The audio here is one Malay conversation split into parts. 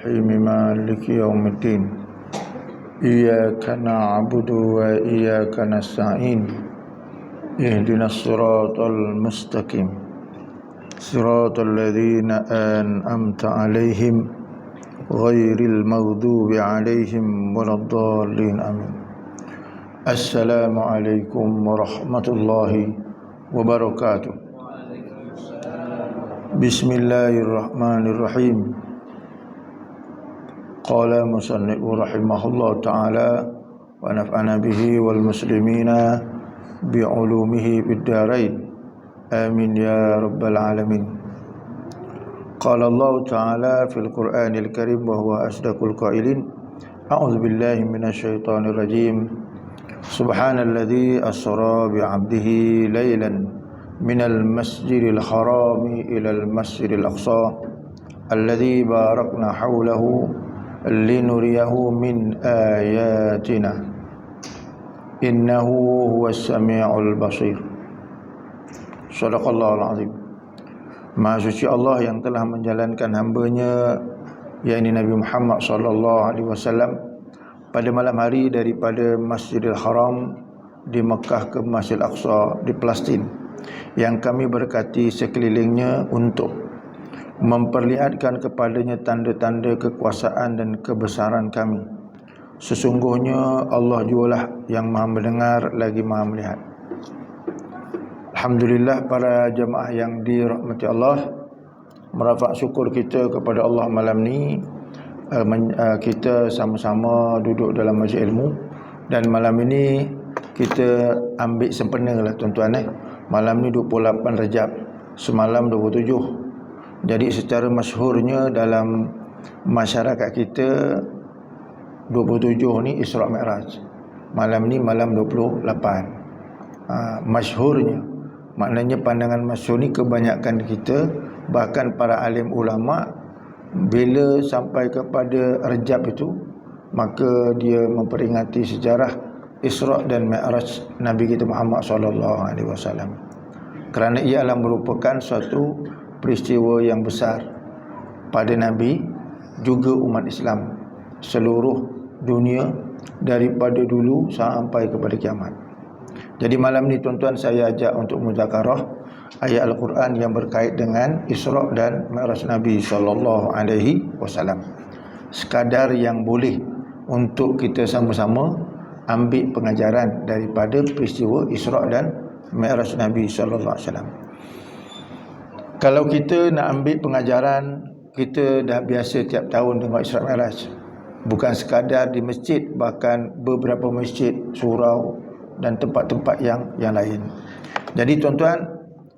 الرحيم مالك يوم الدين إياك نعبد وإياك نستعين اهدنا الصراط المستقيم صراط الذين أنعمت عليهم غير المغضوب عليهم ولا الضالين آمين. السلام عليكم ورحمة الله وبركاته. بسم الله الرحمن الرحيم. قال مصنف رحمه الله تعالى ونفعنا به والمسلمين بعلومه بالدارين آمين يا رب العالمين. قال الله تعالى في القرآن الكريم وهو أصدق القائلين أعوذ بالله من الشيطان الرجيم سبحان الذي أسرى بعبده ليلا من المسجد الحرام إلى المسجد الأقصى الذي باركنا حوله لنريه من آياتنا إنه هو السميع البصير. Sadaqallahul azim. Maha suci Allah yang telah menjalankan hamba-Nya yakni Nabi Muhammad sallallahu alaihi wasallam pada malam hari daripada Masjidil Haram di Mekah ke Masjidil Aqsa di Palestin yang kami berkati sekelilingnya untuk memperlihatkan kepadanya tanda-tanda kekuasaan dan kebesaran kami. Sesungguhnya Allah jualah yang maha mendengar lagi maha melihat. Alhamdulillah para jemaah yang dirahmati Allah, merafak syukur kita kepada Allah malam ni. Kita sama-sama duduk dalam majlis ilmu dan malam ini kita ambil sempena lah tuan-tuan. Malam ni 28 Rajab, semalam 27. Jadi secara masyhurnya dalam masyarakat kita 27 ni Isra' Mi'raj. Malam ni malam 28. Masyhurnya, maknanya pandangan masyhur ni kebanyakan kita, bahkan para alim ulama, bila sampai kepada Rajab itu, maka dia memperingati sejarah Isra' dan Mi'raj Nabi kita Muhammad sallallahu alaihi wasallam. Kerana ia adalah merupakan suatu peristiwa yang besar pada Nabi juga umat Islam seluruh dunia daripada dulu sampai kepada kiamat. Jadi malam ni tuan-tuan saya ajak untuk muzakarah ayat Al-Quran yang berkait dengan Isra' dan Mi'raj Nabi sallallahu alaihi wasallam. Sekadar yang boleh untuk kita sama-sama ambil pengajaran daripada peristiwa Isra' dan Mi'raj Nabi sallallahu alaihi wasallam. Kalau kita nak ambil pengajaran, kita dah biasa tiap tahun tengok Isra' Mi'raj. Bukan sekadar di masjid, bahkan beberapa masjid, surau dan tempat-tempat yang lain. Jadi tuan-tuan,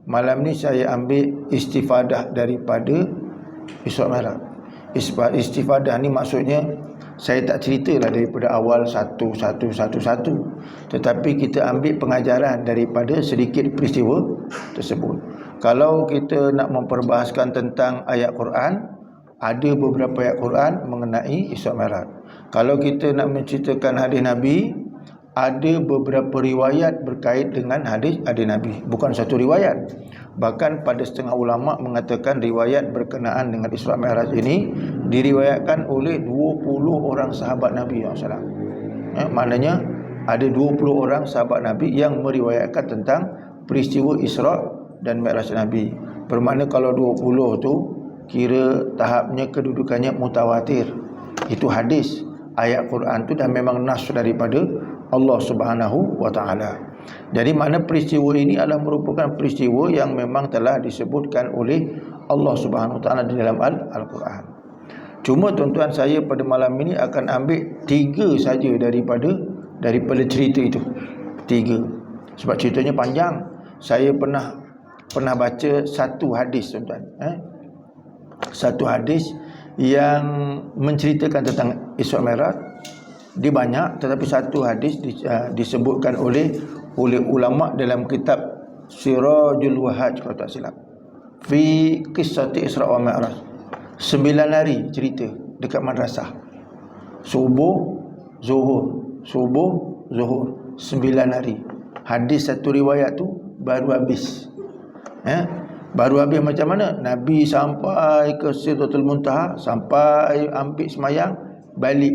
malam ni saya ambil istifadah daripada Isra' Mi'raj. Istifadah ni maksudnya saya tak ceritalah daripada awal satu, tetapi kita ambil pengajaran daripada sedikit peristiwa tersebut. Kalau kita nak memperbahaskan tentang ayat Quran, ada beberapa ayat Quran mengenai Isra' Mi'raj. Kalau kita nak menceritakan hadis Nabi, ada beberapa riwayat berkait dengan hadis Nabi. Bukan satu riwayat. Bahkan pada setengah ulama mengatakan riwayat berkenaan dengan Isra' Mi'raj ini diriwayatkan oleh 20 orang sahabat Nabi SAW. Maknanya ada 20 orang sahabat Nabi yang meriwayatkan tentang peristiwa Isra' dan Mi'raj Nabi. Bermakna kalau 20 tu kira tahapnya kedudukannya mutawatir. Itu hadis. Ayat Quran tu dah memang nas daripada Allah Subhanahu wa taala. Jadi makna peristiwa ini adalah merupakan peristiwa yang memang telah disebutkan oleh Allah Subhanahu wa taala di dalam Al-Quran. Cuma tuan-tuan, saya pada malam ini akan ambil 3 saja daripada cerita itu. 3. Sebab ceritanya panjang. Saya pernah baca satu hadis tuan-tuan. Satu hadis yang menceritakan tentang Isra' Mi'raj. Dia banyak, tetapi satu hadis disebutkan oleh ulama dalam kitab Sirajul Wahhaj kalau tak silap, fi qissati Isra' wa Mi'raj. 9 hari cerita dekat madrasah. Subuh, zuhur, 9 hari. Hadis satu riwayat tu baru habis. Baru habis macam mana? Nabi sampai ke Sidratul Muntaha, sampai ambil semayang, balik.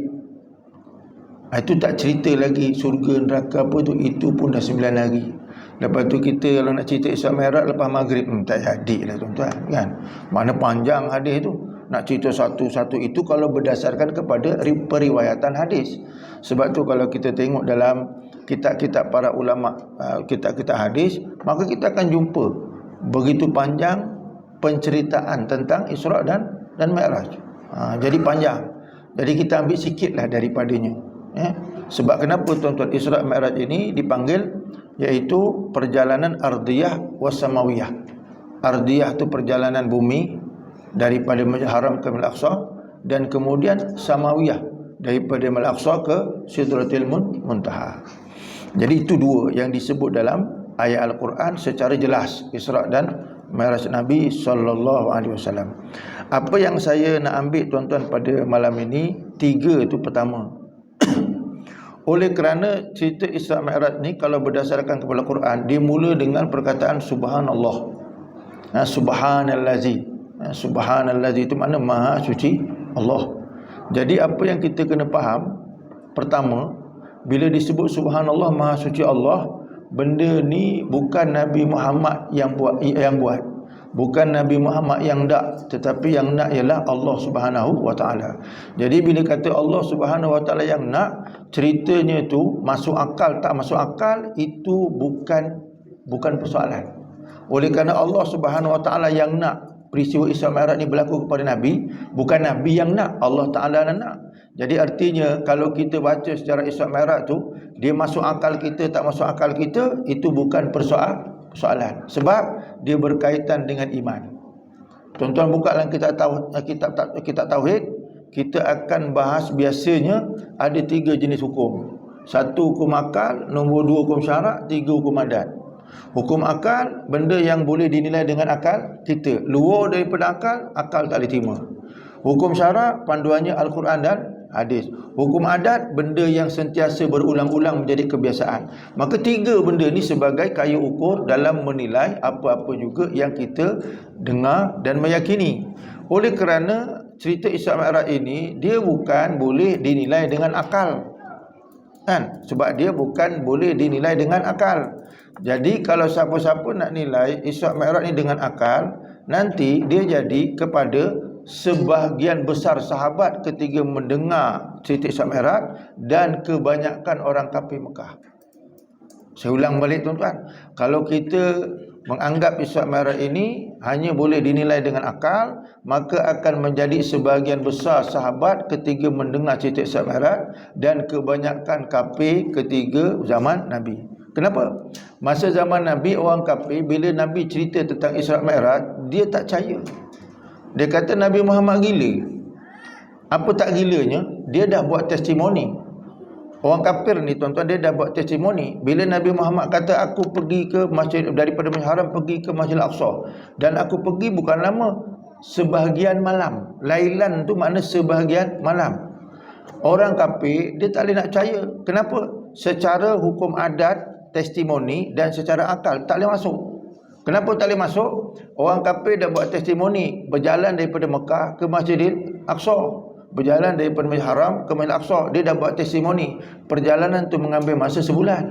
Itu tak cerita lagi surga neraka apa tu, itu pun dah 9 hari. Lepas tu kita kalau nak cerita Isra Mi'raj lepas maghrib, tak jadi lah tuan-tuan, kan? Mana panjang hadis tu. Nak cerita satu-satu itu kalau berdasarkan kepada periwayatan hadis. Sebab tu kalau kita tengok dalam kitab-kitab para ulama, kitab-kitab hadis, maka kita akan jumpa begitu panjang penceritaan tentang Isra dan Mi'raj. Jadi panjang. Jadi kita ambil sikitlah daripadanya. Sebab kenapa tuan-tuan Isra Mi'raj ini dipanggil, iaitu perjalanan ardiyah wasamawiyah. Ardiyah tu perjalanan bumi daripada Masjid Haram ke Masjid Aqsa, dan kemudian samawiyah daripada Masjid Aqsa ke Sidratul Muntaha. Jadi itu dua yang disebut dalam ayat Al-Quran secara jelas, Isra dan Mi'raj Nabi sallallahu alaihi wasallam. Apa yang saya nak ambil tuan-tuan pada malam ini, tiga itu. Pertama, oleh kerana cerita Isra Mi'raj ni kalau berdasarkan kepada Al-Quran, dia mula dengan perkataan subhanallah. Subhanallazi. Subhanallazi itu makna maha suci Allah. Jadi apa yang kita kena faham, pertama, bila disebut subhanallah maha suci Allah, benda ni bukan Nabi Muhammad yang buat. Bukan Nabi Muhammad yang nak, tetapi yang nak ialah Allah Subhanahu wa taala. Jadi bila kata Allah Subhanahu wa taala yang nak, ceritanya tu masuk akal tak masuk akal itu bukan persoalan. Oleh kerana Allah Subhanahu wa taala yang nak peristiwa Isra Mi'raj ni berlaku kepada Nabi, bukan Nabi yang nak, Allah Taala nak. Jadi artinya kalau kita baca secara Isra Mi'raj tu, dia masuk akal kita tak masuk akal kita, itu bukan persoalan. Sebab dia berkaitan dengan iman. Tuan-tuan buka dalam kitab tauhid, kita akan bahas biasanya ada 3 jenis hukum. 1 hukum akal, nombor 2 hukum syarak, 3 hukum adat. Hukum akal, benda yang boleh dinilai dengan akal kita. Luar daripada akal tak boleh terima. Hukum syarak, panduannya Al-Quran dan hadis. Hukum adat, benda yang sentiasa berulang-ulang menjadi kebiasaan. Maka 3 benda ni sebagai kayu ukur dalam menilai apa-apa juga yang kita dengar dan meyakini. Oleh kerana cerita Isra Mi'raj ini, dia bukan boleh dinilai dengan akal, kan? Sebab dia bukan boleh dinilai dengan akal. Jadi kalau siapa-siapa nak nilai Isra Mi'raj ni dengan akal, nanti dia jadi kepada sebahagian besar sahabat ketika mendengar cerita Isra Mi'raj dan kebanyakan orang kafir Mekah. Saya ulang balik tuan-tuan, kalau kita menganggap Isra Mi'raj ini hanya boleh dinilai dengan akal, maka akan menjadi sebahagian besar sahabat ketika mendengar cerita Isra Mi'raj dan kebanyakan kafir ketika zaman Nabi. Kenapa? Masa zaman Nabi, orang kafir bila Nabi cerita tentang Isra Mi'raj, dia tak percaya. Dia kata Nabi Muhammad gila. Apa tak gilanya? Dia dah buat testimoni. Orang kafir ni tuan-tuan, dia dah buat testimoni. Bila Nabi Muhammad kata aku pergi ke masjid, daripada Masjid Haram pergi ke Masjid Al-Aqsa, dan aku pergi bukan lama, sebahagian malam. Lailan tu makna sebahagian malam. Orang kafir dia tak boleh nak percaya. Kenapa? Secara hukum adat, testimoni dan secara akal tak boleh masuk. Kenapa tak boleh masuk? Orang kafir dah buat testimoni, berjalan daripada Mekah ke Masjidil Aqsa, berjalan daripada Masjid Haram ke Masjid Aqsa, dia dah buat testimoni. Perjalanan tu mengambil masa sebulan.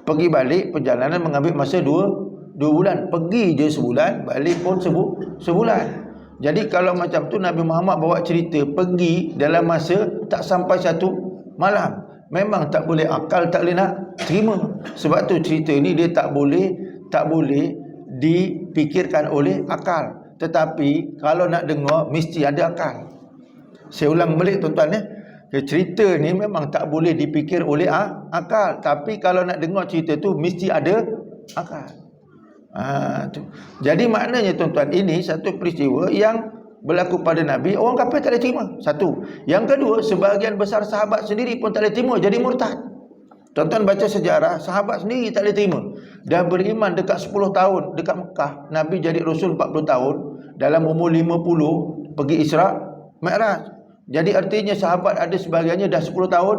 Pergi balik perjalanan mengambil masa 2 bulan. Pergi je sebulan, balik pun sebulan. Jadi kalau macam tu Nabi Muhammad bawa cerita pergi dalam masa tak sampai 1 malam, memang tak boleh, akal tak boleh nak terima. Sebab tu cerita ni dia tak boleh dipikirkan oleh akal. Tetapi kalau nak dengar mesti ada akal. Saya ulang balik tuan-tuan ya. Cerita ni memang tak boleh dipikir oleh akal, tapi kalau nak dengar cerita tu mesti ada akal. Tu. Jadi maknanya tuan-tuan, ini satu peristiwa yang berlaku pada Nabi, orang kafir tak boleh terima. Satu. Yang kedua, sebahagian besar sahabat sendiri pun tak boleh terima, jadi murtad. Tuan-tuan baca sejarah, sahabat sendiri tak boleh terima. Dah beriman dekat 10 tahun dekat Mekah, Nabi jadi Rasul 40 tahun, dalam umur 50 pergi Isra Mi'raj. Jadi artinya sahabat ada sebahagiannya dah 10 tahun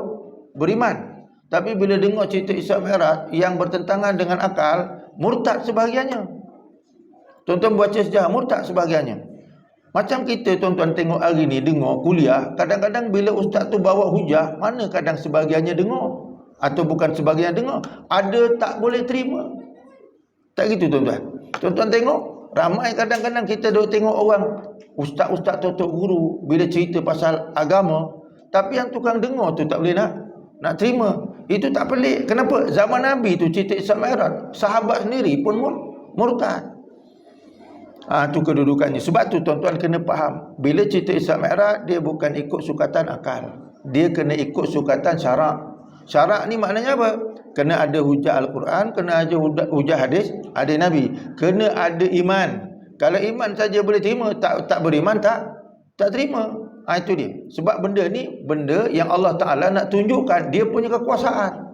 beriman. Tapi bila dengar cerita Isra Mi'raj yang bertentangan dengan akal, murtad sebahagiannya. Tuan-tuan baca sejarah, murtad sebahagiannya. Macam kita tuan-tuan tengok hari ni, dengar kuliah, kadang-kadang bila ustaz tu bawa hujah, mana kadang sebahagiannya dengar, atau bukan sebahagian dengar, ada tak boleh terima. Tak gitu tuan-tuan. Tuan-tuan tengok, ramai kadang-kadang kita duk tengok orang, ustaz-ustaz tutup guru, bila cerita pasal agama, tapi yang tukang dengar tu tak boleh nak terima. Itu tak pelik. Kenapa? Zaman Nabi tu cerita Isra Mi'raj, sahabat sendiri pun murtad. Tu kedudukannya. Sebab tu tuan-tuan kena faham, bila cerita Isra Mi'raj, dia bukan ikut sukatan akal, dia kena ikut sukatan syarak. Syarak ni maknanya apa? Kena ada hujah Al-Quran, kena ada hujah hadis Nabi, kena ada iman. Kalau iman saja boleh terima, tak beriman tak terima. Itu dia. Sebab benda ni benda yang Allah Ta'ala nak tunjukkan dia punya kekuasaan.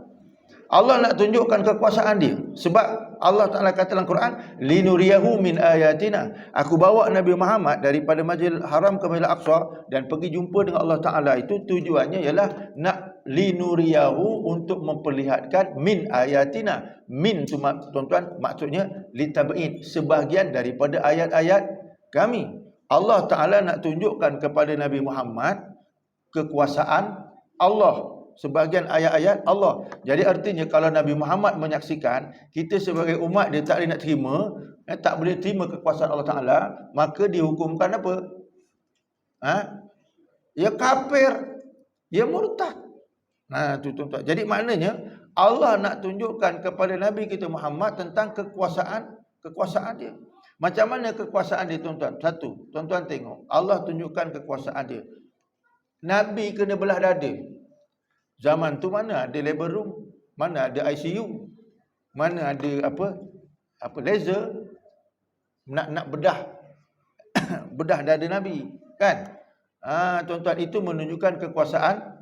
Allah nak tunjukkan kekuasaan dia. Sebab Allah Ta'ala kata dalam Quran, linuriyahu min ayatina. Aku bawa Nabi Muhammad daripada Masjidil Haram ke Masjidil Aqsa dan pergi jumpa dengan Allah Ta'ala, itu tujuannya ialah nak linuriyahu, untuk memperlihatkan min ayatina. Min tu tuan-tuan maksudnya litab'in, sebahagian daripada ayat-ayat kami. Allah Ta'ala nak tunjukkan kepada Nabi Muhammad kekuasaan Allah, sebahagian ayat-ayat Allah. Jadi artinya kalau Nabi Muhammad menyaksikan, kita sebagai umat dia tak boleh nak terima, tak boleh terima kekuasaan Allah Ta'ala, maka dihukumkan apa? Ya kafir, ya murtad. Tu tuan-tuan. Jadi maknanya Allah nak tunjukkan kepada Nabi kita Muhammad tentang kekuasaan dia. Macam mana kekuasaan dia tuan-tuan? Satu, tuan-tuan tengok, Allah tunjukkan kekuasaan dia. Nabi kena belah dada. Zaman tu mana ada labor room, mana ada ICU, mana ada apa laser nak bedah bedah dada Nabi, kan? Tuan-tuan, itu menunjukkan kekuasaan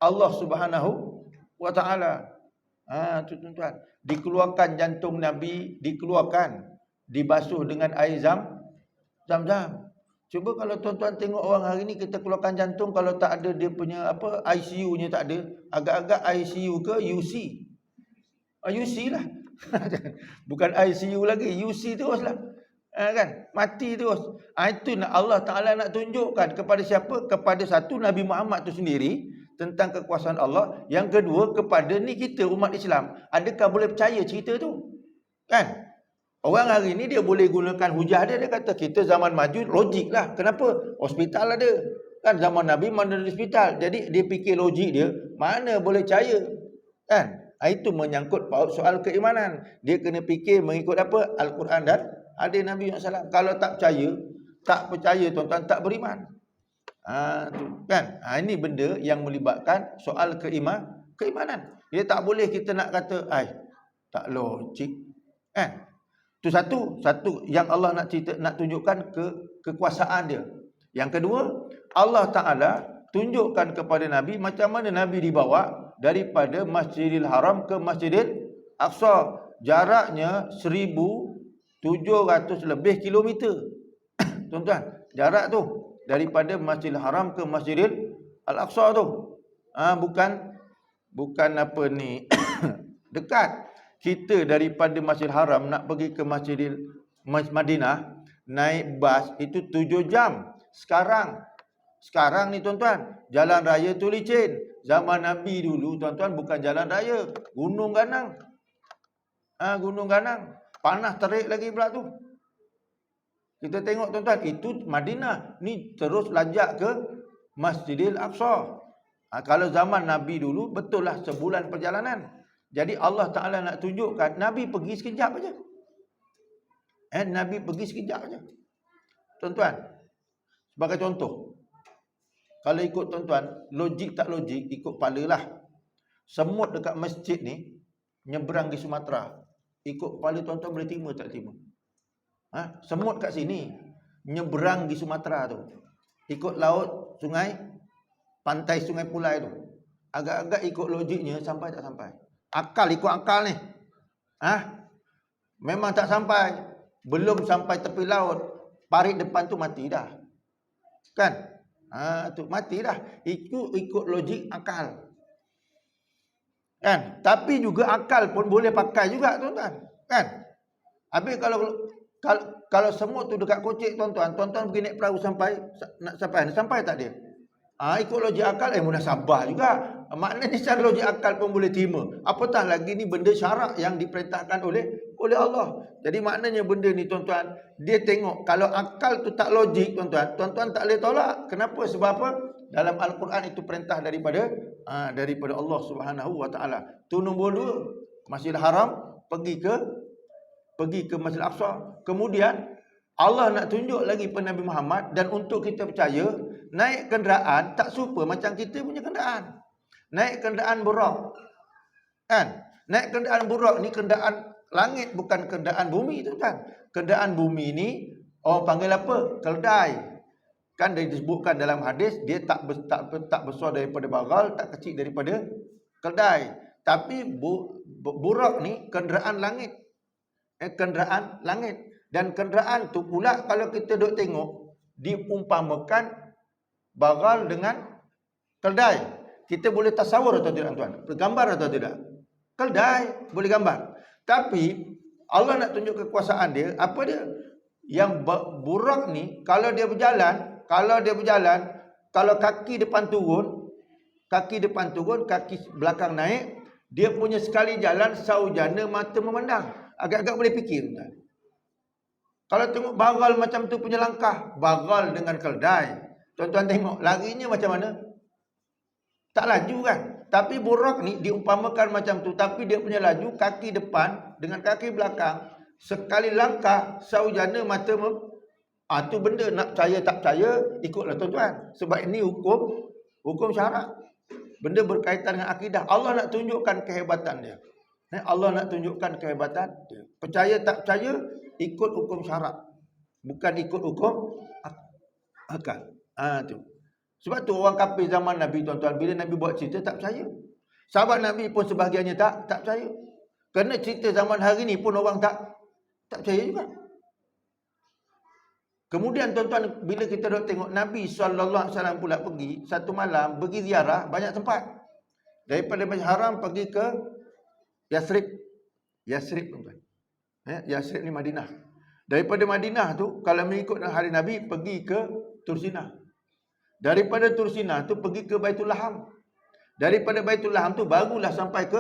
Allah Subhanahu wa Ta'ala. Tuan-tuan, dikeluarkan jantung Nabi, dibasuh dengan air zam-zam. Cuba kalau tuan-tuan tengok orang hari ni, kita keluarkan jantung, kalau tak ada dia punya ICU-nya tak ada, agak-agak ICU ke UC? UC lah. Bukan ICU lagi, UC terus lah. Kan? Mati terus. Itu nak Allah Ta'ala nak tunjukkan kepada siapa? Kepada satu, Nabi Muhammad tu sendiri, tentang kekuasaan Allah. Yang kedua, kepada ni kita umat Islam. Adakah boleh percaya cerita tu? Kan? Orang hari ni dia boleh gunakan hujah dia kata kita zaman maju, logik lah. Kenapa? Hospital ada. Kan zaman Nabi mana ada hospital. Jadi dia fikir logik dia, mana boleh percaya. Kan? Itu menyangkut paut soal keimanan. Dia kena fikir mengikut apa? Al-Quran dan hadis Nabi SAW. Kalau tak percaya tuan-tuan, tak beriman. Kan? Ini benda yang melibatkan soal keimanan. Dia tak boleh kita nak kata, tak logik. Kan? Itu satu yang Allah nak tunjukkan kekuasaan dia. Yang kedua, Allah Ta'ala tunjukkan kepada Nabi macam mana Nabi dibawa daripada Masjidil Haram ke Masjidil Aqsa. Jaraknya 1,700 lebih kilometer. Tuan-tuan, jarak tu daripada Masjidil Haram ke Masjidil Al-Aqsa tu. Bukan apa ni dekat. Kita daripada Masjidil Haram nak pergi ke Madinah, naik bas itu 7 jam. Sekarang ni tuan-tuan, jalan raya tu licin. Zaman Nabi dulu tuan-tuan bukan jalan raya, gunung ganang. Gunung ganang. Panas terik lagi pula tu. Kita tengok tuan-tuan, itu Madinah. Ni terus lanjak ke Masjidil Aqsa. Kalau zaman Nabi dulu, betul lah sebulan perjalanan. Jadi Allah Ta'ala nak tunjukkan, Nabi pergi sekejap aja. Nabi pergi sekejap aja. Tuan-tuan, sebagai contoh, kalau ikut tuan-tuan, logik tak logik, ikut kepala lah. Semut dekat masjid ni, nyeberang di Sumatera. Ikut kepala tuan-tuan boleh terima tak terima? Semut kat sini, nyeberang di Sumatera tu. Ikut laut, sungai, pantai Sungai Pulai tu. Agak-agak ikut logiknya, sampai tak sampai? Akal, ikut akal ni. Memang tak sampai. Belum sampai tepi laut, parit depan tu mati dah. Kan? Tu mati dah. Ikut logik akal. Kan? Tapi juga akal pun boleh pakai juga tuan-tuan. Kan? Habis kalau Kalau semua tu dekat Kocek tuan-tuan pergi naik perahu sampai tak dia? Ikut logik akal munasabah juga. Maknanya secara logik akal pun boleh terima. Apatah lagi ni benda syarak yang diperintahkan oleh Allah. Jadi maknanya benda ni tuan-tuan, dia tengok kalau akal tu tak logik tuan-tuan tak boleh tolak. Kenapa? Sebab apa? Dalam Al-Quran itu perintah daripada Allah Subhanahu Wa Taala. Tu nombor 2, Masjidil Haram pergi ke Masjidil Aqsa. Kemudian Allah nak tunjuk lagi pada Nabi Muhammad, dan untuk kita percaya, naik kenderaan tak serupa macam kita punya kenderaan. Naik kenderaan burak, kan? Naik kenderaan burak ni kenderaan langit, bukan kenderaan bumi, tuan-tuan. Kenderaan bumi ni orang panggil apa? Keldai. Kan disebutkan dalam hadis, dia tak besar daripada bagal, tak kecil daripada keldai. Tapi burak ni kenderaan langit. Kenderaan langit. Dan kenderaan tu pula kalau kita duk tengok, diumpamakan bagal dengan keldai. Kita boleh tasawur atau tidak, tuan? Bergambar atau tidak? Keldai boleh gambar. Tapi Allah nak tunjuk kekuasaan dia. Apa dia? Yang burak ni kalau dia berjalan, kalau kaki depan turun, kaki belakang naik, dia punya sekali jalan saujana mata memandang. Agak-agak boleh fikir, tuan. Kalau tengok bagal macam tu punya langkah, bagal dengan keldai, tuan-tuan tengok larinya macam mana? Tak laju kan? Tapi burak ni diumpamakan macam tu, tapi dia punya laju kaki depan dengan kaki belakang, sekali langkah saujana mata tu benda nak percaya tak percaya ikutlah, tuan-tuan. Sebab ini hukum syarak. Benda berkaitan dengan akidah. Allah nak tunjukkan kehebatan dia. Allah nak tunjukkan kehebatan dia. Percaya tak percaya ikut hukum syarak, bukan ikut hukum akal. Tu. Sebab tu orang kafir zaman Nabi, tuan-tuan, bila Nabi buat cerita tak percaya. Sahabat Nabi pun sebahagiannya tak percaya. Kerana cerita zaman hari ni pun orang tak percaya juga. Kemudian tuan-tuan, bila kita dok tengok Nabi SAW pula pergi satu malam, pergi ziarah banyak tempat. Daripada Masjid Haram pergi ke Yasrib, tuan-tuan. Yasrib ni Madinah. Daripada Madinah tu kalau mengikut hari Nabi pergi ke Tursinah. Daripada Tursinah tu pergi ke Baitul Laham. Daripada Baitul Laham tu barulah sampai ke,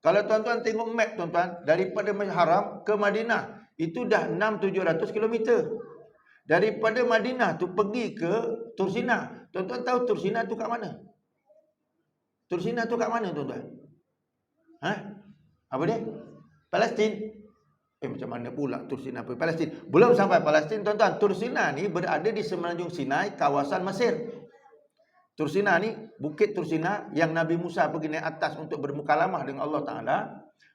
kalau tuan-tuan tengok map, tuan-tuan, daripada Masjid Haram ke Madinah itu dah 600-700 km. Daripada Madinah tu pergi ke Tursinah. Tuan-tuan tahu Tursinah tu kat mana? Tursinah tu kat mana, tuan-tuan? Apa dia? Palestin. Macam mana pula Tursinah pergi Palestin? Belum sampai Palestin, tuan-tuan. Tursinah ni berada di semenanjung Sinai, kawasan Mesir. Tursinah ni, bukit Tursinah yang Nabi Musa pergi naik atas untuk bermukalamah dengan Allah Ta'ala,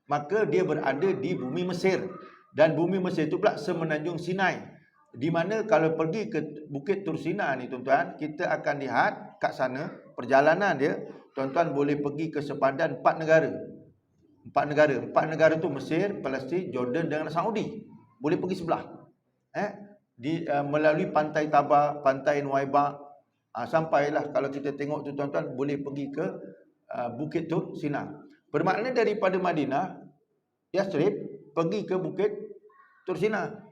maka dia berada di bumi Mesir. Dan bumi Mesir itu pula semenanjung Sinai. Di mana kalau pergi ke bukit Tursinah ni, tuan-tuan, kita akan lihat kat sana perjalanan dia, tuan-tuan boleh pergi ke sepadan 4 negara. 4 negara tu Mesir, Palestin, Jordan dengan Saudi. Boleh pergi sebelah. Melalui pantai Tabah, pantai Nuaibah, sampailah kalau kita tengok tu, tuan-tuan, boleh pergi ke bukit Tursinah. Bermakna daripada Madinah, Yasrib, pergi ke bukit Tursinah.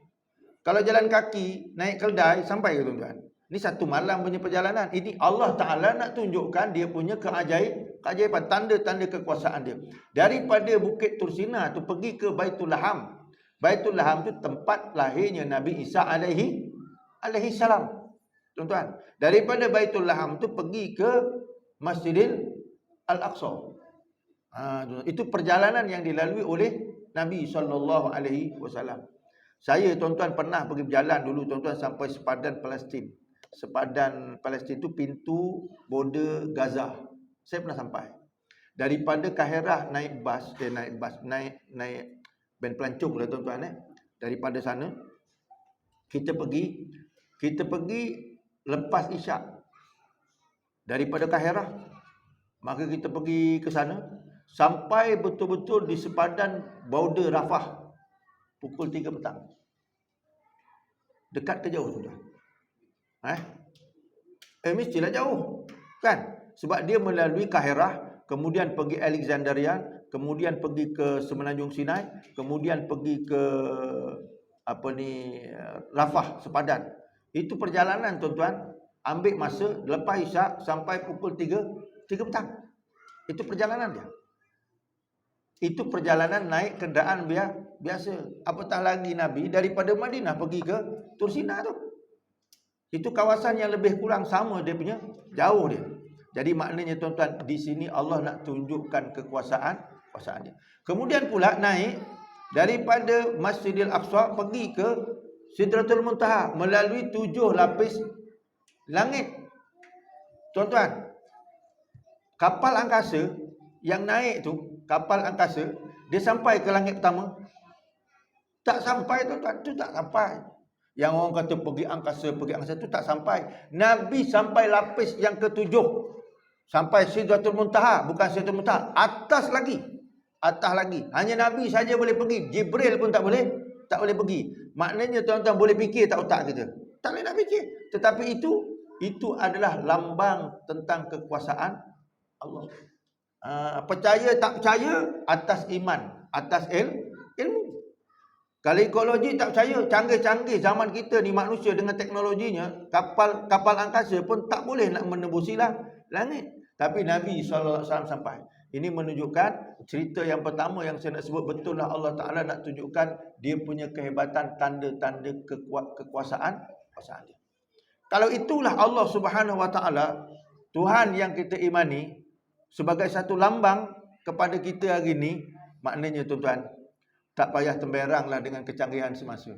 Kalau jalan kaki, naik keldai, sampai ke, tuan-tuan? Ini satu malam punya perjalanan. Ini Allah Ta'ala nak tunjukkan dia punya keajaiban, tanda-tanda kekuasaan dia. Daripada bukit Tursinah tu pergi ke Baitul Laham. Baitul Laham tu tempat lahirnya Nabi Isa alaihi salam. Tuan-tuan, daripada Baitul Laham tu pergi ke Masjidil Al-Aqsa. Itu perjalanan yang dilalui oleh Nabi SAW. Saya, tuan-tuan, pernah pergi berjalan dulu, tuan-tuan, sampai sepadan Palestin. Sepadan Palestin tu pintu border Gaza. Saya pernah sampai. Daripada Kahirah naik ben pelancong lah, tuan-tuan. Daripada sana kita pergi lepas Isyak. Daripada Kahirah, maka kita pergi ke sana sampai betul-betul di sepadan border Rafah pukul 3 petang. Dekat ke jauh, tuan-tuan? Mestilah jauh, kan? Sebab dia melalui Kahirah, kemudian pergi Alexandria, kemudian pergi ke semenanjung Sinai, kemudian pergi ke Rafah, sepadan. Itu perjalanan tuan-tuan, ambil masa lepas Isyak sampai pukul 3 petang. Itu perjalanan dia. Itu perjalanan naik kenderaan biasa. Apatah lagi Nabi daripada Madinah pergi ke Tursina tu. Itu kawasan yang lebih kurang sama dia punya, jauh dia. Jadi maknanya tuan-tuan, di sini Allah nak tunjukkan kekuasaan dia. Kemudian pula naik daripada Masjidil Aqsa pergi ke Sidratul Muntaha melalui 7 lapis langit. Tuan-tuan, kapal angkasa yang naik tu, kapal angkasa, dia sampai ke langit pertama? Tak sampai tuan-tuan, tu tak sampai. Yang orang kata pergi angkasa tu tak sampai. Nabi sampai lapis yang ke-7. Sampai Sidratul Muntaha, bukan Sidratul Muntaha, atas lagi. Hanya Nabi saja boleh pergi. Jibril pun tak boleh pergi. Maknanya tuan-tuan boleh fikir tak otak kita? Tak boleh nak fikir. Tetapi itu adalah lambang tentang kekuasaan Allah. Percaya tak percaya atas iman, atas ilmu. Kalau ekologi tak percaya, canggih-canggih zaman kita ni manusia dengan teknologinya, kapal angkasa pun tak boleh nak menembusi langit. Tapi Nabi SAW sampai. Ini menunjukkan cerita yang pertama yang saya nak sebut, betul lah Allah Ta'ala nak tunjukkan dia punya kehebatan, tanda-tanda kekuasaan dia. Kalau itulah Allah Subhanahu Wa Ta'ala, Tuhan yang kita imani, sebagai satu lambang kepada kita hari ini, maknanya tuan-tuan, tak payah temberanglah dengan kecanggihan semasa.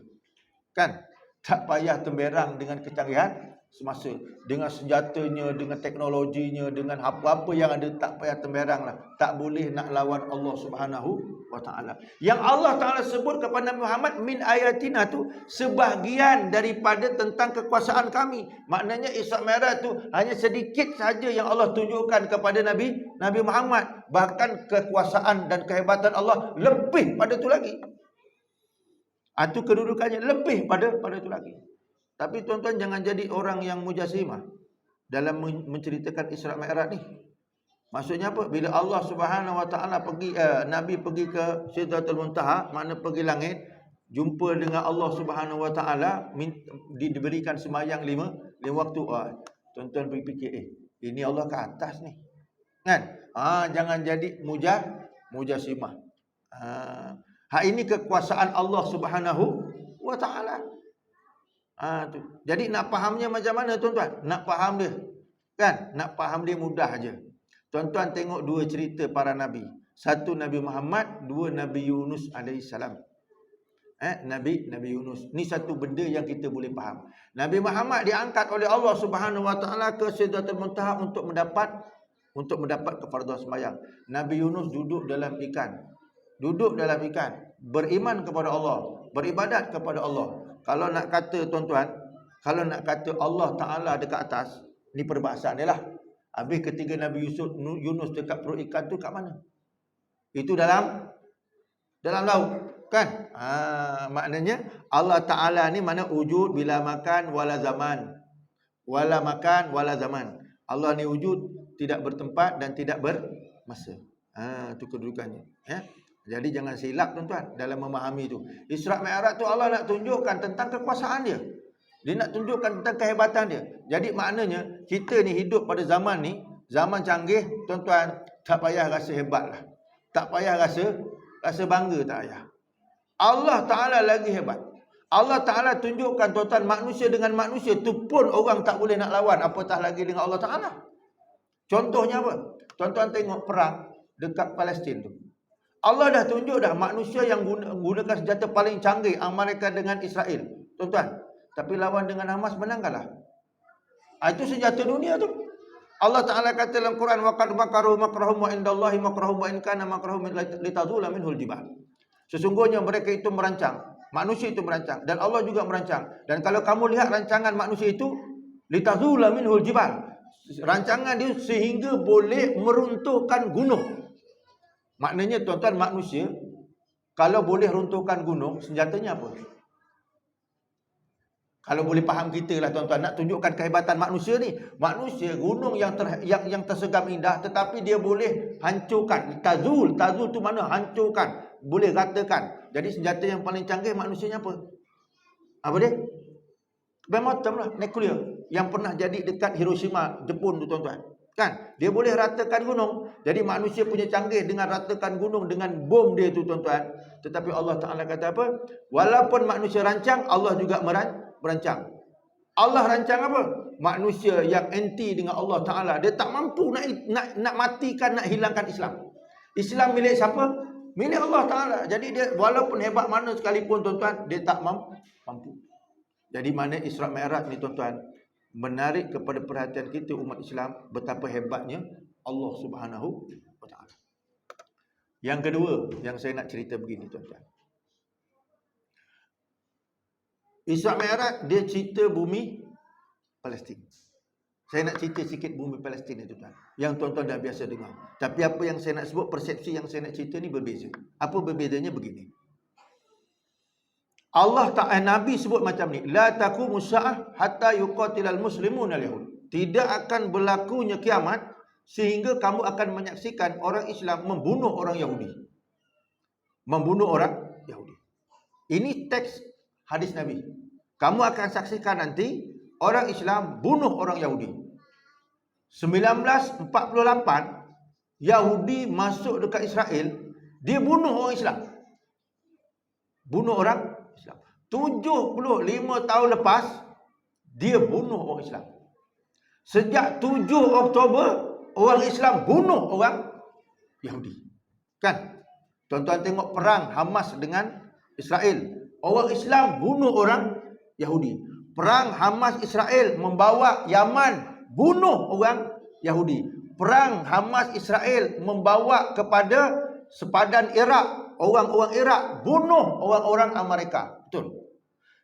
Kan? Tak payah temberang dengan kecanggihan semasa. Dengan senjatanya, dengan teknologinya, dengan apa-apa yang ada, tak payah temberanglah. Tak boleh nak lawan Allah Subhanahu Wa Ta'ala. Yang Allah Ta'ala sebut kepada Nabi Muhammad, min ayatina tu, sebahagian daripada tentang kekuasaan kami. Maknanya Isra' Mi'raj tu hanya sedikit saja yang Allah tunjukkan kepada Nabi Muhammad. Bahkan kekuasaan dan kehebatan Allah lebih pada tu lagi. Itu kedudukannya lebih pada tu lagi. Tapi tuan-tuan jangan jadi orang yang mujassimah dalam menceritakan Isra' Mi'raj ni. Maksudnya apa? Bila Allah Subhanahu Wa Ta'ala pergi, Nabi pergi ke Sidratul Muntaha, makna pergi langit, jumpa dengan Allah Subhanahu Wa Ta'ala, diberikan sembahyang 5 waktu. Tuan-tuan fikir, ini Allah ke atas ni. Kan? Jangan jadi mujassimah. Ini kekuasaan Allah Subhanahu Wa Ta'ala. Tu. Jadi nak fahamnya macam mana tuan-tuan? Nak faham dia. Kan? Nak faham dia mudah aja. Tuan-tuan tengok 2 cerita para nabi. 1 Nabi Muhammad, 2 Nabi Yunus alaihissalam. Nabi Yunus. Ni satu benda yang kita boleh faham. Nabi Muhammad diangkat oleh Allah Subhanahu Wa Ta'ala ke Sidratul Muntaha untuk mendapat kefarduan sembahyang. Nabi Yunus duduk dalam ikan. Beriman kepada Allah, beribadat kepada Allah. Kalau nak kata tuan-tuan, kalau nak kata Allah Ta'ala dekat atas, ni perbahasan dia lah. Habis ketika Nabi Yunus dekat perut ikan tu kat mana? Itu dalam laut, kan? Maknanya Allah Ta'ala ni mana wujud bila makan wala zaman. Wala makan wala zaman. Allah ni wujud, tidak bertempat dan tidak bermasa. Itu kedudukannya. Ya. Jadi jangan silap tuan-tuan dalam memahami itu. Isra' Mi'raj tu Allah nak tunjukkan tentang kekuasaan dia. Dia nak tunjukkan tentang kehebatan dia. Jadi maknanya kita ni hidup pada zaman ni, zaman canggih, tuan-tuan, tak payah rasa hebat lah. Tak payah rasa bangga, tak payah. Allah Ta'ala lagi hebat. Allah Ta'ala tunjukkan tuan-tuan, manusia dengan manusia tu pun orang tak boleh nak lawan, apatah lagi dengan Allah Ta'ala. Contohnya apa? Tuan-tuan tengok perang dekat Palestin tu. Allah dah tunjuk dah manusia yang gunakan senjata paling canggih, Amerika dengan Israel. Tuan-tuan, tapi lawan dengan Hamas menang kalah. Itu senjata dunia tu. Allah Ta'ala kata dalam Quran, waqad makaru makrahum wa indallahi makrahum wa in kana makrahum litazula minhul jibal. Sesungguhnya mereka itu merancang, manusia itu merancang, dan Allah juga merancang. Dan kalau kamu lihat rancangan manusia itu, litazula minhul jibal, rancangan dia sehingga boleh meruntuhkan gunung. Maknanya tuan-tuan, manusia kalau boleh runtuhkan gunung, senjatanya apa? Kalau boleh faham kita lah tuan-tuan, nak tunjukkan kehebatan manusia ni. Manusia gunung yang tersegam indah, tetapi dia boleh hancurkan. Tazul tu mana? Hancurkan, boleh ratakan. Jadi senjata yang paling canggih manusianya apa? Apa dia? Bom atom lah, nuklear. Yang pernah jadi dekat Hiroshima, Jepun tu tuan-tuan. Kan? Dia boleh ratakan gunung. Jadi manusia punya canggih dengan ratakan gunung dengan bom dia tu tuan-tuan. Tetapi Allah Ta'ala kata apa? Walaupun manusia rancang, Allah juga merancang. Allah rancang apa? Manusia yang anti dengan Allah Ta'ala. Dia tak mampu nak matikan, nak hilangkan Islam. Islam milik siapa? Milik Allah Ta'ala. Jadi dia walaupun hebat mana sekalipun tuan-tuan, dia tak mampu. Jadi mana Isra Mi'raj ni tuan-tuan, menarik kepada perhatian kita umat Islam betapa hebatnya Allah Subhanahu wa Ta'ala. Yang kedua yang saya nak cerita begini tuan-tuan. Isra Mi'raj dia cerita bumi Palestin. Saya nak cerita sikit bumi Palestin ni tuan-tuan, yang tuan-tuan dah biasa dengar. Tapi apa yang saya nak sebut, persepsi yang saya nak cerita ni berbeza. Apa berbezanya? Begini. Allah Ta'ala, Nabi sebut macam ni, la taqumu sa'ah hatta yuqatilal muslimun al-yahud. Tidak akan berlakunya kiamat sehingga kamu akan menyaksikan orang Islam membunuh orang Yahudi. Membunuh orang Yahudi. Ini teks hadis Nabi. Kamu akan saksikan nanti orang Islam bunuh orang Yahudi. 1948 Yahudi masuk dekat Israel, dia bunuh orang Islam. Bunuh orang Islam. 75 tahun lepas, dia bunuh orang Islam. Sejak 7 Oktober, orang Islam bunuh orang Yahudi. Kan? Tuan-tuan tengok perang Hamas dengan Israel. Orang Islam bunuh orang Yahudi. Perang Hamas Israel membawa Yaman, bunuh orang Yahudi. Perang Hamas Israel membawa kepada sepadan Iraq, orang-orang Iraq bunuh orang-orang Amerika. Betul.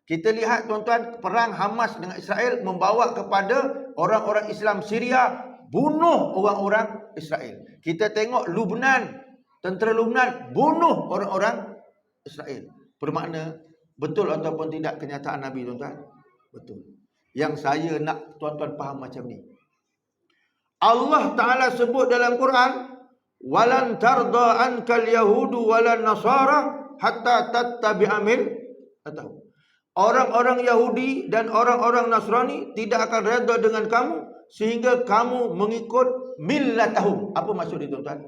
Kita lihat tuan-tuan, perang Hamas dengan Israel membawa kepada orang-orang Islam Syria bunuh orang-orang Israel. Kita tengok Lubnan, tentera Lubnan bunuh orang-orang Israel. Bermakna betul ataupun tidak kenyataan Nabi tuan-tuan? Betul. Yang saya nak tuan-tuan faham macam ni. Allah Ta'ala sebut dalam Quran, walan tarda ankal yahudu walan nasara hatta tattabi'a millatahu. Orang-orang Yahudi dan orang-orang Nasrani tidak akan redha dengan kamu sehingga kamu mengikut millatahum. Apa maksud dia tuan-tuan?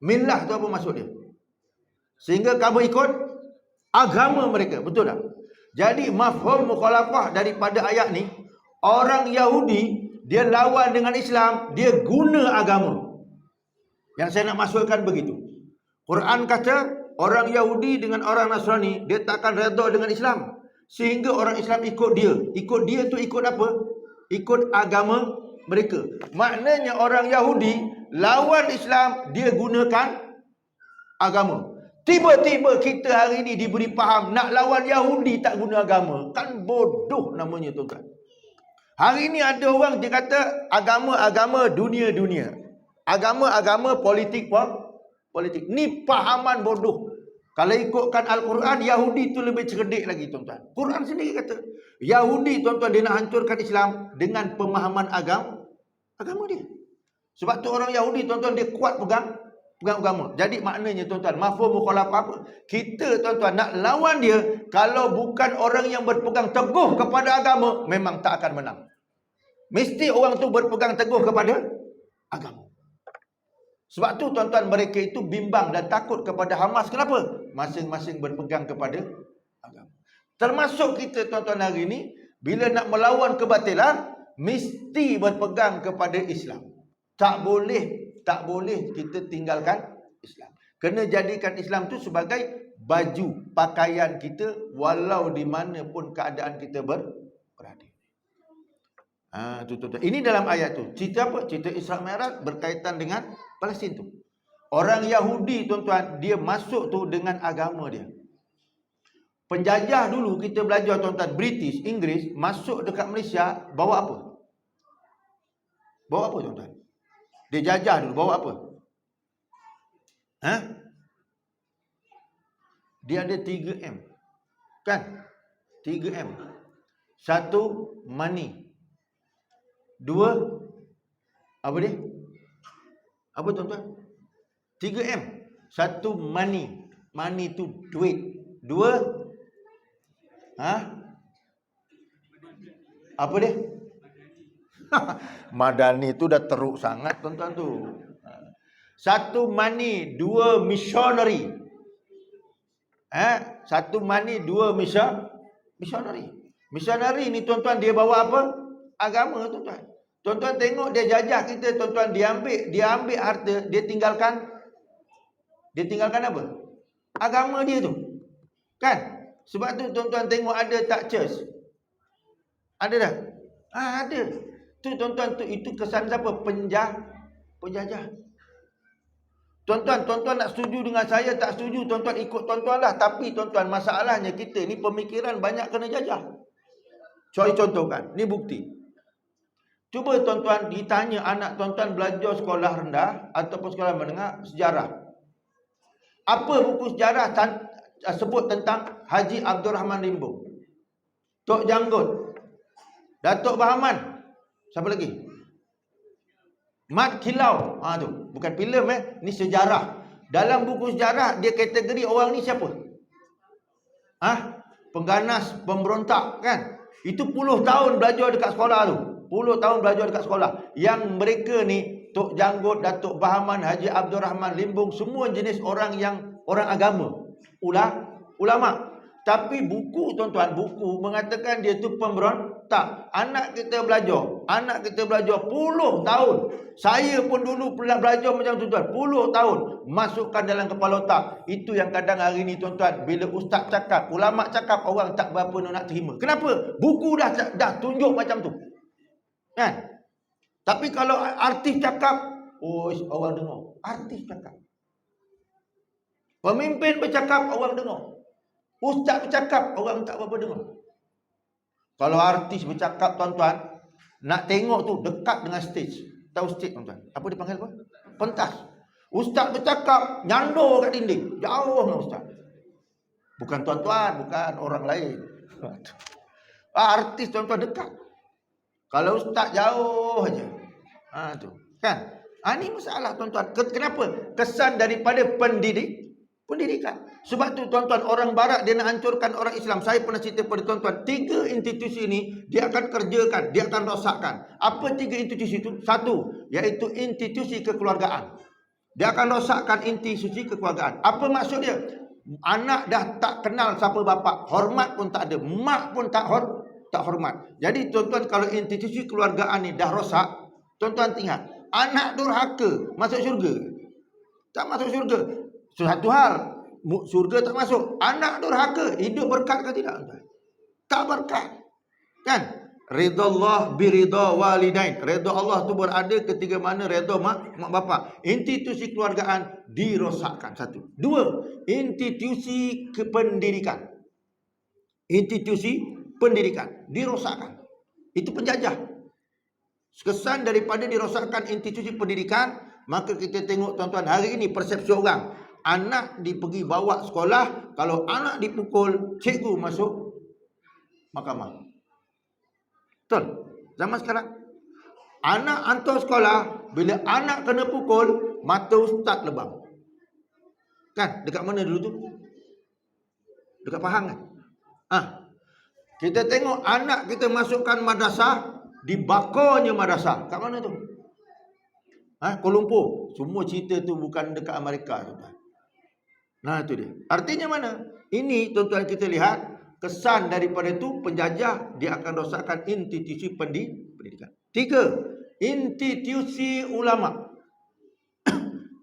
Millah tu apa maksud dia? Sehingga kamu ikut agama mereka. Betul tak? Jadi mafhum mukhalafah daripada ayat ni, orang Yahudi dia lawan dengan Islam, dia guna agama. Yang saya nak masukkan begitu. Quran kata orang Yahudi dengan orang Nasrani dia takkan redha dengan Islam sehingga orang Islam ikut dia. Ikut dia tu ikut apa? Ikut agama mereka. Maknanya orang Yahudi lawan Islam, dia gunakan agama. Tiba-tiba kita hari ini diberi faham nak lawan Yahudi tak guna agama. Kan bodoh namanya tuan-tuan. Hari ini ada orang dia kata agama-agama dunia-dunia. Agama-agama politik. Ni pahaman bodoh. Kalau ikutkan Al-Quran, Yahudi tu lebih cerdik lagi tuan-tuan. Quran sendiri kata Yahudi tuan-tuan dia nak hancurkan Islam dengan pemahaman agama dia. Sebab tu orang Yahudi tuan-tuan dia kuat pegang agama. Jadi maknanya tuan-tuan, mafhum mukhalafah apa? Kita tuan-tuan nak lawan dia, kalau bukan orang yang berpegang teguh kepada agama, memang tak akan menang. Mesti orang tu berpegang teguh kepada agama. Sebab tu tuan-tuan, mereka itu bimbang dan takut kepada Hamas. Kenapa? Masing-masing berpegang kepada agama. Termasuk kita tuan-tuan hari ini, bila nak melawan kebatilan, mesti berpegang kepada Islam. Tak boleh kita tinggalkan Islam. Kena jadikan Islam tu sebagai baju, pakaian kita, walau di mana pun keadaan kita berada. Tuan-tuan. Ini dalam ayat tu. Cerita apa? Cerita Isra Mi'raj berkaitan dengan Palestin tu. Orang Yahudi tuan-tuan, dia masuk tu dengan agama dia. Penjajah dulu kita belajar tuan-tuan, British, Inggeris masuk dekat Malaysia bawa apa? Bawa apa tuan-tuan? Dia jajah dulu bawa apa? Dia ada 3M. Kan? 3M. 1 money. 2 apa dia? Apa tuan-tuan? 3M. 1 money. Money tu duit. 2 Apa dia? Madani tu dah teruk sangat tuan-tuan tu. Satu mani, dua missionary. Satu mani, dua missionary. Missionary ni tuan-tuan dia bawa apa? Agama tuan-tuan. Tuan-tuan tengok dia jajah kita tuan-tuan, dia ambil harta, dia tinggalkan apa? Agama dia tu. Kan? Sebab tu tuan-tuan tengok ada tak church? Ada tak? Ada. Tu tuan-tuan tu itu kesan siapa? Penjajah. Tuan-tuan nak setuju dengan saya, tak setuju tuan-tuan ikut tuan-tuan lah. Tapi tuan-tuan masalahnya kita ni pemikiran banyak kena jajah. Contohkan, ni bukti. Cuba tuan-tuan ditanya anak tuan-tuan belajar sekolah rendah ataupun sekolah menengah sejarah. Apa buku sejarah sebut tentang Haji Abdul Rahman Limbung, Tok Janggut, Datuk Bahaman, siapa lagi? Mat Kilau. Tu bukan filem ni sejarah. Dalam buku sejarah dia kategori orang ni siapa? Pengganas, pemberontak kan? Itu puluh tahun belajar dekat sekolah tu. 10 tahun belajar dekat sekolah. Yang mereka ni Tok Janggut, Datuk Bahaman, Haji Abdul Rahman Limbung, semua jenis orang yang orang agama, ulama. Tapi buku tuan-tuan, buku mengatakan dia tu pemberontak. Anak kita belajar puluh tahun. Saya pun dulu pernah belajar macam tu tuan, 10 tahun. Masukkan dalam kepala otak. Itu yang kadang hari ni tuan-tuan, bila ustaz cakap, ulama cakap, orang tak berapa nak terima. Kenapa? Buku dah tunjuk macam tu. Kan? Tapi kalau artis cakap, orang dengar. Artis cakap. Pemimpin bercakap, orang dengar. Ustaz bercakap, orang tak berapa dengar. Kalau artis bercakap tuan-tuan, nak tengok tu dekat dengan stage. Tahu stage tuan-tuan? Apa dipanggil apa? Pentas. Ustaz bercakap, nyandor kat dinding. Jauh dengan ustaz. Bukan tuan-tuan, bukan orang lain. Artis tuan-tuan dekat. Kalau ustaz jauh aja. Tu. Kan? Ini masalah tuan-tuan. Kenapa? Kesan daripada pendidikan. Sebab tu tuan-tuan, orang barat dia nak hancurkan orang Islam. Saya pernah cerita pada tuan-tuan, 3 institusi ni dia akan kerjakan, dia akan rosakkan. Apa 3 institusi itu? 1, iaitu institusi kekeluargaan. Dia akan rosakkan institusi kekeluargaan. Apa maksud dia? Anak dah tak kenal siapa bapa, hormat pun tak ada, mak pun tak hormat. Jadi tuan-tuan, kalau institusi keluargaan ni dah rosak, tuan-tuan ingat, anak durhaka masuk syurga? Tak masuk syurga. Satu hal, syurga tak masuk. Anak durhaka hidup berkat ke tidak? Tak berkat. Kan? Ridha Allah biridha walidain. Redha Allah tu berada ketika mana redha mak bapak. Institusi keluargaan dirosakkan. 1. 2, institusi kependidikan. Institusi pendidikan dirosakkan. Itu penjajah. Kesan daripada dirosakkan institusi pendidikan, maka kita tengok tuan-tuan hari ini persepsi orang. Anak pergi bawa sekolah, kalau anak dipukul, cikgu masuk mahkamah. Betul? Zaman sekarang. Anak hantar sekolah, bila anak kena pukul, mata ustaz lebam. Kan? Dekat mana dulu tu? Dekat Pahang kan? Kita tengok anak kita masukkan madrasah, dibakarnya madrasah. Kat mana tu? Kuala Lumpur. Semua cerita tu bukan dekat Amerika, tuan-tuan. Nah, itu dia. Artinya mana? Ini tuan-tuan kita lihat kesan daripada itu penjajah, dia akan rosakkan institusi pendidikan. 3, institusi ulama.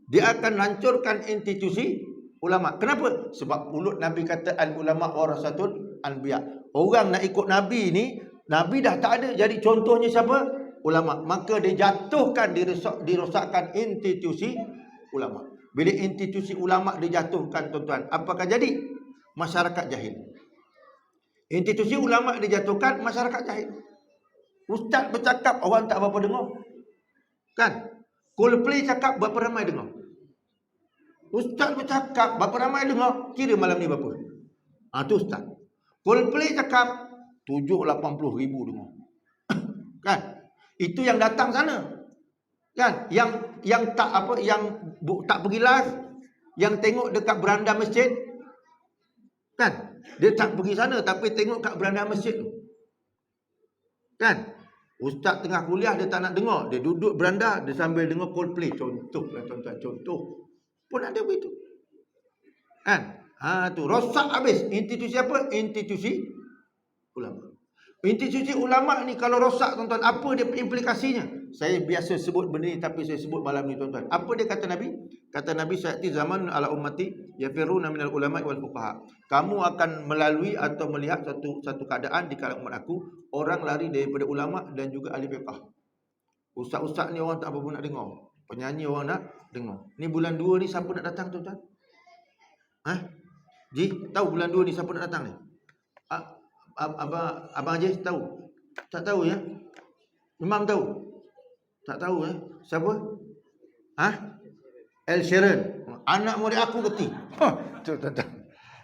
Dia akan hancurkan institusi ulama. Kenapa? Sebab mulut Nabi kata al-ulama warasatul anbiya. Orang nak ikut Nabi ni, Nabi dah tak ada. Jadi contohnya siapa? Ulama. Maka dijatuhkan, dirosakkan institusi ulama. Bila institusi ulama dijatuhkan tuan-tuan, apakah jadi? Masyarakat jahil. Institusi ulama dijatuhkan, masyarakat jahil. Ustaz bercakap, orang tak berapa dengar. Kan? Coldplay cakap, berapa ramai dengar? Ustaz bercakap, berapa ramai dengar? Kira malam ni berapa? Tu ustaz. Coldplay cakap, 7-80 ribu dengar. Kan? Itu yang datang sana. Kan? Yang tak tak pergi live, yang tengok dekat beranda masjid. Kan? Dia tak pergi sana tapi tengok kat beranda masjid tu. Kan? Ustaz tengah kuliah dia tak nak dengar, dia duduk beranda, dia sambil dengar Coldplay. Contohlah tuan-tuan, contoh. Pun ada begitu. Kan? Tu rosak habis. Institusi apa? Institusi ulama. Institusi ulama ni kalau rosak tuan-tuan, apa dia implikasinya? Saya biasa sebut benda ni tapi saya sebut malam ni tuan-tuan. Apa dia kata Nabi? Kata Nabi, "Syati zaman ala ummati yafiruna minal ulama wal fuqaha." Kamu akan melalui atau melihat satu keadaan di kalangan umat aku, orang lari daripada ulama dan juga ahli fiqh. Ustaz-ustaz ni orang tak apa pun nak dengar. Penyanyi orang nak dengar. Ni bulan 2 ni siapa nak datang tuan-tuan? Ji, tahu bulan 2 ni siapa nak datang ni? Abang Haji tahu? Tak tahu ya? Imam tahu? Tak tahu Siapa? El Sheeran. Anak murid aku keti. Tu tuan-tuan.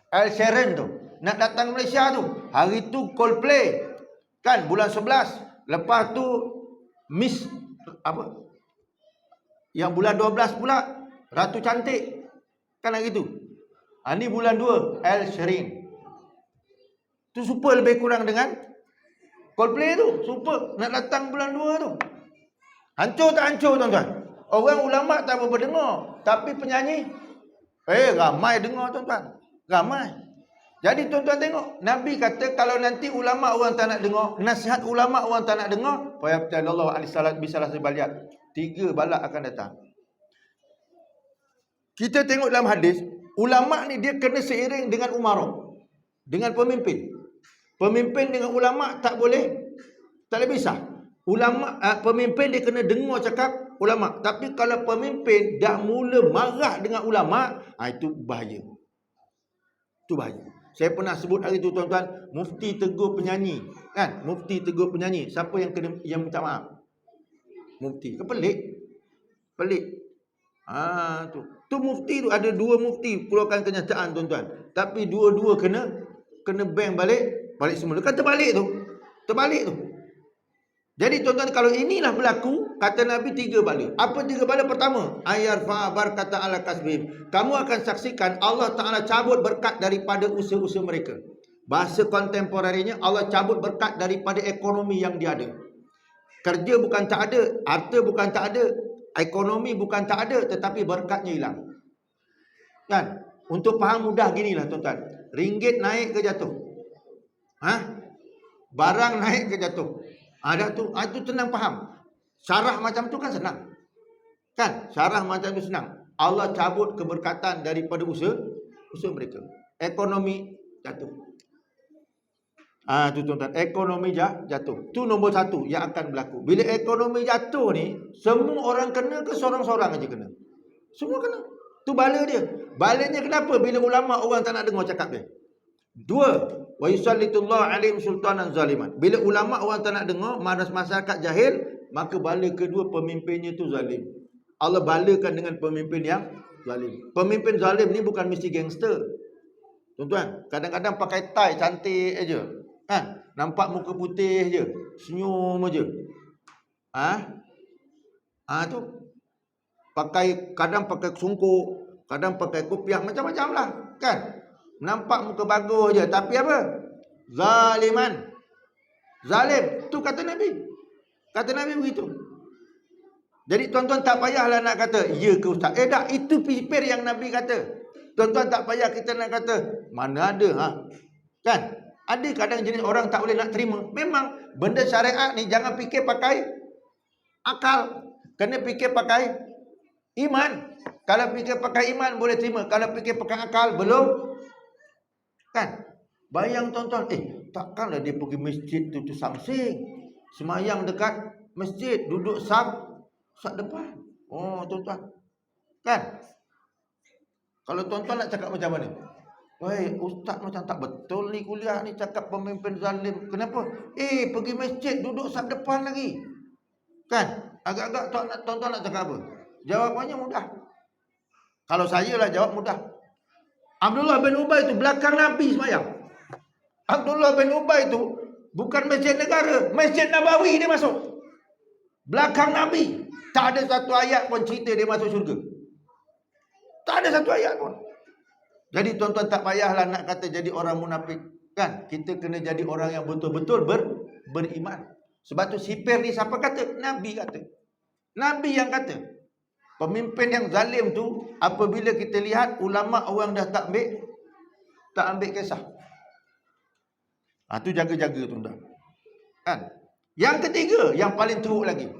El Sheeran tu nak datang Malaysia tu. Hari tu Coldplay. Kan bulan 11. Lepas tu Miss apa? Yang bulan 12 pula Ratu Cantik. Kan hari tu. Ni bulan 2 El Sheeran. Tu super lebih kurang dengan Coldplay tu. Super nak datang bulan 2 tu. Hancur tak hancur tuan-tuan? Orang ulama tak apa dengar, tapi penyanyi ramai dengar tuan-tuan. Ramai. Jadi tuan-tuan tengok, Nabi kata kalau nanti ulama orang tak nak dengar, nasihat ulama orang tak nak dengar, fa yabtalillahu alisalat bisalah sebaliat. 3 bala akan datang. Kita tengok dalam hadis, ulama ni dia kena seiring dengan umarah, dengan pemimpin. Pemimpin dengan ulama tak boleh pisah. Ulama pemimpin dia kena dengar cakap ulama. Tapi kalau pemimpin dah mula marah dengan ulama, itu bahaya. Itu bahaya. Saya pernah sebut hari tu tuan-tuan, mufti tegur penyanyi, kan? Mufti tegur penyanyi. Siapa yang minta maaf? Mufti. Pelik. Tu mufti tu ada 2 mufti keluarkan kenyataan tuan-tuan. Tapi dua-dua kena bang balik semula. Kan terbalik tu. Jadi tuan-tuan, kalau inilah berlaku, kata Nabi 3 bala. Apa 3 bala? Pertama, ayarfa barakata ala kasbihim. Kamu akan saksikan Allah Ta'ala cabut berkat daripada usaha-usaha mereka. Bahasa kontemporarinya, Allah cabut berkat daripada ekonomi yang dia ada. Kerja bukan tak ada, harta bukan tak ada, ekonomi bukan tak ada, tetapi berkatnya hilang. Kan? Untuk faham mudah ginilah tuan-tuan. Ringgit naik ke jatuh? Barang naik ke jatuh? Itu senang faham. Syarah macam tu kan senang. Kan? Syarah macam tu senang. Allah cabut keberkatan daripada usaha mereka. Ekonomi jatuh. Tu tuan-tuan, ekonomi jatuh. Tu nombor 1 yang akan berlaku. Bila ekonomi jatuh ni, semua orang kena ke seorang-seorang aja kena? Semua kena. Tu bala dia. Balanya kenapa? Bila ulama orang tak nak dengar cakap dia. 2, wa yusallitullahu alaihim sultanan zaliman. Bila ulama orang tak nak dengar, masyarakat jahil, maka bala kedua pemimpinnya tu zalim. Allah balakan dengan pemimpin yang zalim. Pemimpin zalim ni bukan mesti gangster. Tuan-tuan, kadang-kadang pakai tie cantik aja. Kan? Nampak muka putih je, senyum aja. Tu. Kadang pakai sungkuk, kadang pakai kopiah, macam-macam lah. Kan? Nampak muka bagus je, tapi apa? Zaliman. Zalim. Tu kata Nabi. Kata Nabi begitu. Jadi tuan-tuan tak payahlah nak kata, ya ke ustaz? Tak, itu pipir yang Nabi kata. Tuan-tuan tak payah kita nak kata, mana ada Kan? Ada kadang jenis orang tak boleh nak terima. Memang benda syariat ni jangan fikir pakai akal. Kena fikir pakai iman. Kalau fikir pakai iman boleh terima. Kalau fikir pakai akal belum. Kan? Bayang tuan-tuan, takkanlah dia pergi masjid tu samsing. Semayang dekat masjid, duduk sab depan. Tuan-tuan. Kan? Kalau tuan-tuan nak cakap macam mana? Wahai ustaz, macam tak betul ni kuliah ni cakap pemimpin zalim. Kenapa? Pergi masjid duduk sab depan lagi. Kan? Agak-agak tuan-tuan nak cakap apa? Jawapannya mudah. Kalau saya lah jawab mudah. Abdullah bin Ubay itu belakang Nabi semayang. Abdullah bin Ubay itu bukan masjid negara, Masjid Nabawi dia masuk. Belakang Nabi. Tak ada satu ayat pun cerita dia masuk syurga. Tak ada satu ayat pun. Jadi tuan-tuan tak payahlah nak kata jadi orang munafik. Kan? Kita kena jadi orang yang betul-betul beriman. Sebab tu sipir ni siapa kata? Nabi kata. Nabi yang kata. Pemimpin yang zalim tu, apabila kita lihat ulama orang dah tak ambil kisah. Tu jaga-jaga tuan-tuan. Kan? Yang ketiga, yang paling teruk lagi.